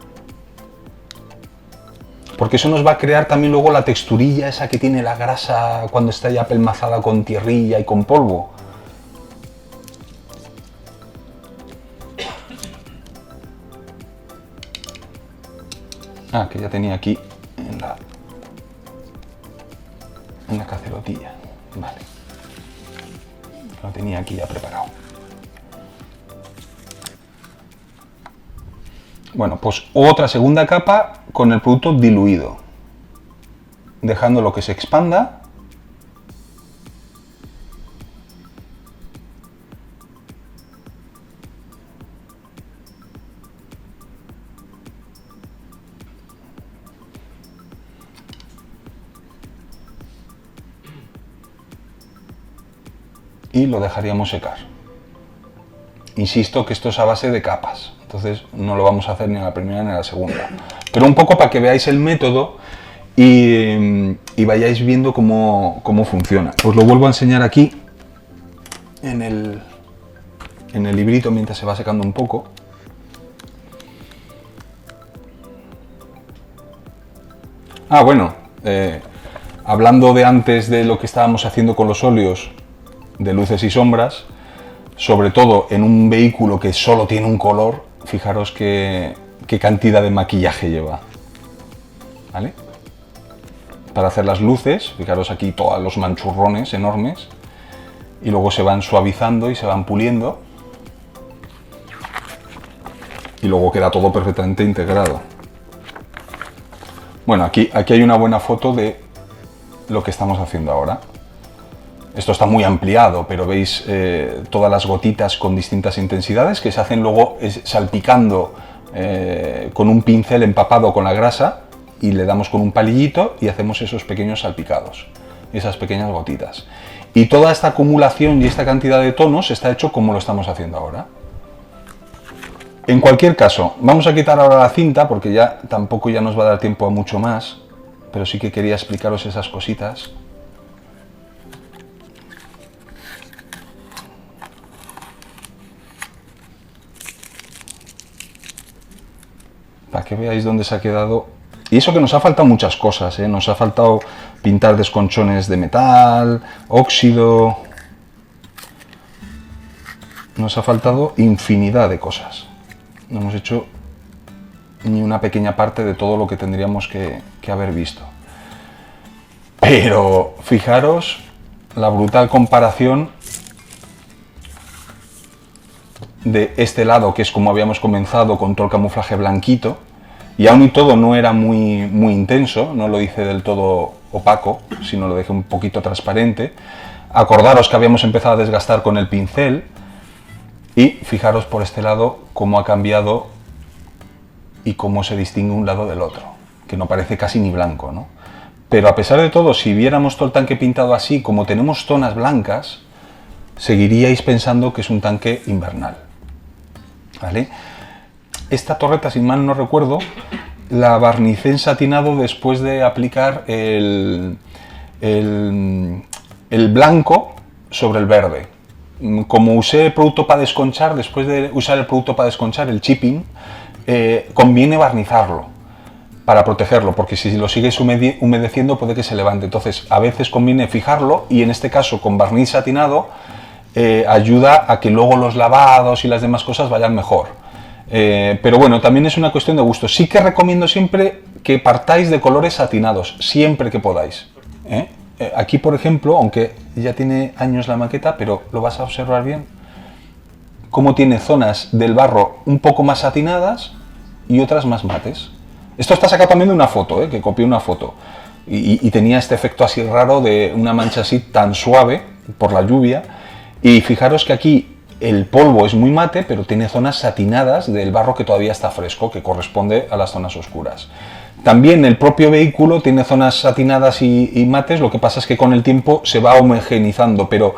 Porque eso nos va a crear también luego la texturilla esa que tiene la grasa cuando está ya pelmazada con tierrilla y con polvo. Ah, que ya tenía aquí en la cacerotilla. Vale. Lo tenía aquí ya preparado. Bueno, pues otra segunda capa con el producto diluido, dejándolo que se expanda. Y lo dejaríamos secar. Insisto que esto es a base de capas, entonces no lo vamos a hacer ni en la primera ni en la segunda. Pero un poco para que veáis el método y vayáis viendo cómo funciona. Os lo vuelvo a enseñar aquí en el librito mientras se va secando un poco. Ah, bueno, hablando de antes de lo que estábamos haciendo con los óleos de luces y sombras, sobre todo en un vehículo que solo tiene un color, fijaros qué cantidad de maquillaje lleva, ¿vale? Para hacer las luces, fijaros aquí todos los manchurrones enormes y luego se van suavizando y se van puliendo y luego queda todo perfectamente integrado. Bueno, aquí hay una buena foto de lo que estamos haciendo ahora. Esto está muy ampliado, pero veis todas las gotitas con distintas intensidades que se hacen luego salpicando con un pincel empapado con la grasa y le damos con un palillito y hacemos esos pequeños salpicados, esas pequeñas gotitas. Y toda esta acumulación y esta cantidad de tonos está hecho como lo estamos haciendo ahora. En cualquier caso, vamos a quitar ahora la cinta porque ya tampoco ya nos va a dar tiempo a mucho más, pero sí que quería explicaros esas cositas. Para que veáis dónde se ha quedado. Y eso que nos ha faltado muchas cosas, ¿eh? Nos ha faltado pintar desconchones de metal, óxido. Nos ha faltado infinidad de cosas. No hemos hecho ni una pequeña parte de todo lo que tendríamos que haber visto. Pero fijaros la brutal comparación de este lado, que es como habíamos comenzado con todo el camuflaje blanquito, y aún y todo no era muy intenso, no lo hice del todo opaco, sino lo dejé un poquito transparente. Acordaros que habíamos empezado a desgastar con el pincel, Y fijaros por este lado cómo ha cambiado y cómo se distingue un lado del otro, que no parece casi ni blanco, ¿no? Pero a pesar de todo, si viéramos todo el tanque pintado así, como tenemos zonas blancas, seguiríais pensando que es un tanque invernal, ¿vale? Esta torreta, si mal no recuerdo, la barnicé en satinado después de aplicar el blanco sobre el verde. Como usé producto para desconchar, después de usar el producto para desconchar, el chipping, conviene barnizarlo para protegerlo, porque si lo sigues humedeciendo puede que se levante. Entonces, a veces conviene fijarlo y en este caso con barniz satinado ayuda a que luego los lavados y las demás cosas vayan mejor. Pero bueno, también es una cuestión de gusto. Sí que recomiendo siempre que partáis de colores satinados, siempre que podáis. Aquí, por ejemplo, aunque ya tiene años la maqueta, pero lo vas a observar bien, cómo tiene zonas del barro un poco más satinadas y otras más mates. Esto está sacado también de una foto, que copié una foto. Y tenía este efecto así raro de una mancha así tan suave por la lluvia. Y fijaros que aquí el polvo es muy mate, pero tiene zonas satinadas del barro que todavía está fresco, que corresponde a las zonas oscuras. También el propio vehículo tiene zonas satinadas y mates, lo que pasa es que con el tiempo se va homogeneizando, pero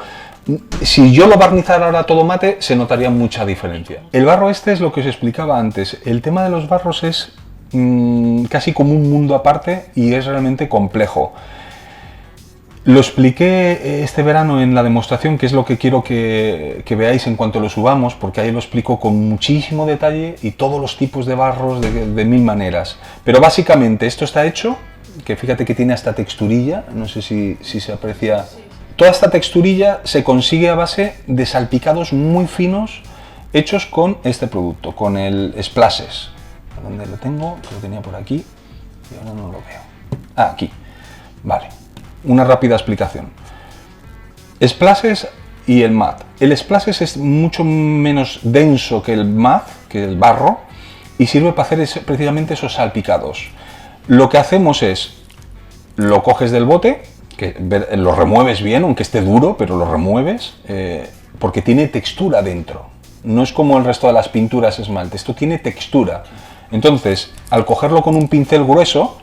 si yo lo barnizara ahora todo mate, se notaría mucha diferencia. El barro este es lo que os explicaba antes. El tema de los barros es casi como un mundo aparte y es realmente complejo. Lo expliqué este verano en la demostración, que es lo que quiero que veáis en cuanto lo subamos, porque ahí lo explico con muchísimo detalle y todos los tipos de barros de mil maneras. Pero básicamente esto está hecho, que fíjate que tiene hasta texturilla, no sé si se aprecia. Toda esta texturilla se consigue a base de salpicados muy finos hechos con este producto, con el Splashes. ¿Dónde lo tengo? Lo tenía por aquí y ahora no lo veo. Ah, aquí. Vale. Una rápida explicación. Splashes y el matte. El Splashes es mucho menos denso que el matte, que el barro, y sirve para hacer precisamente esos salpicados. Lo que hacemos es, lo coges del bote, que lo remueves bien, aunque esté duro, pero lo remueves, porque tiene textura dentro. No es como el resto de las pinturas esmalte, esto tiene textura. Entonces, al cogerlo con un pincel grueso,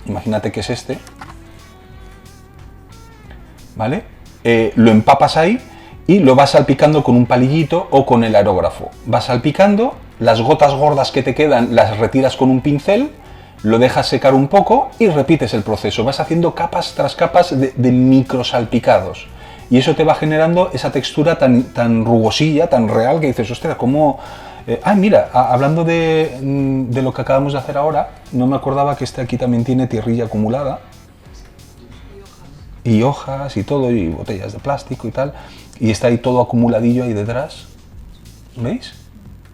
imagínate que es este, ¿vale? Lo empapas ahí y lo vas salpicando con un palillito o con el aerógrafo. Vas salpicando, las gotas gordas que te quedan las retiras con un pincel, lo dejas secar un poco y repites el proceso. Vas haciendo capas tras capas de micro salpicados. Y eso te va generando esa textura tan rugosilla, tan real, que dices, ostras, ¿cómo...? Mira, hablando de lo que acabamos de hacer ahora, no me acordaba que este aquí también tiene tierrilla acumulada. Y hojas y todo, y botellas de plástico y tal. Y está ahí todo acumuladillo ahí detrás. ¿Veis?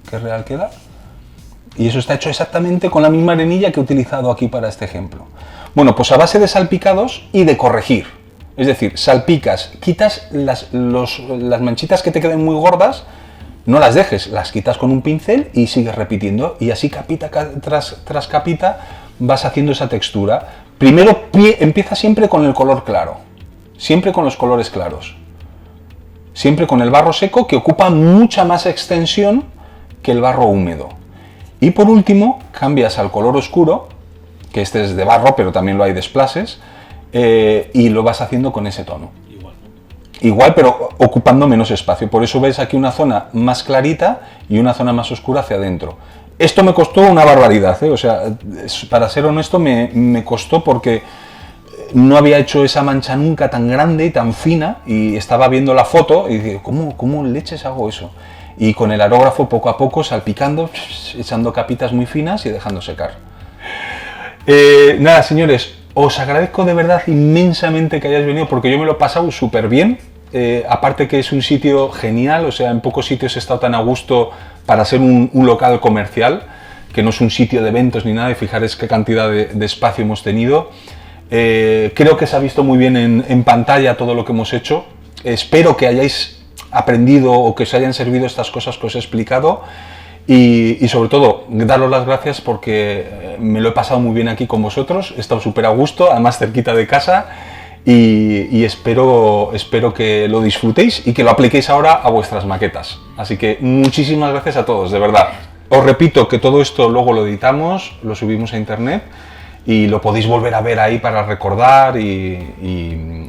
Qué real queda. Y eso está hecho exactamente con la misma arenilla que he utilizado aquí para este ejemplo. Bueno, pues a base de salpicados y de corregir. Es decir, salpicas, quitas las manchitas que te queden muy gordas, no las dejes, las quitas con un pincel y sigues repitiendo. Y así capita tras capita vas haciendo esa textura. Primero empieza siempre con el color claro, siempre con los colores claros. Siempre con el barro seco, que ocupa mucha más extensión que el barro húmedo. Y por último, cambias al color oscuro, que este es de barro, pero también lo hay de splashes, y lo vas haciendo con ese tono. Igual, pero ocupando menos espacio. Por eso ves aquí una zona más clarita y una zona más oscura hacia adentro. Esto me costó una barbaridad, o sea, para ser honesto me costó porque no había hecho esa mancha nunca tan grande y tan fina, y estaba viendo la foto y dije, ¿cómo leches hago eso? Y con el aerógrafo poco a poco salpicando, echando capitas muy finas y dejando secar. Nada, señores, os agradezco de verdad inmensamente que hayáis venido, porque yo me lo he pasado súper bien. Aparte que es un sitio genial, o sea, en pocos sitios he estado tan a gusto para ser un local comercial, que no es un sitio de eventos ni nada, y fijaros qué cantidad de espacio hemos tenido. Creo que se ha visto muy bien en pantalla todo lo que hemos hecho. Espero que hayáis aprendido o que os hayan servido estas cosas que os he explicado, y sobre todo daros las gracias porque me lo he pasado muy bien aquí con vosotros, he estado súper a gusto, además cerquita de casa, y espero que lo disfrutéis y que lo apliquéis ahora a vuestras maquetas. Así que muchísimas gracias a todos, de verdad. Os repito que todo esto luego lo editamos, lo subimos a internet y lo podéis volver a ver ahí para recordar y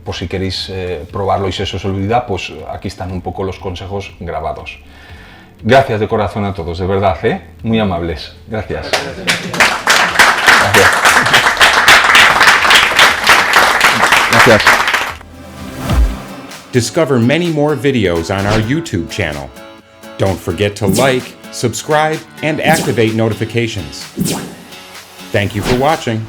por si queréis probarlo y si eso os olvida, pues aquí están un poco los consejos grabados. Gracias de corazón a todos, de verdad, muy amables. Gracias. Gracias. Gracias. Discover many more videos on our YouTube channel. Don't forget to like, subscribe, and activate notifications. Thank you for watching.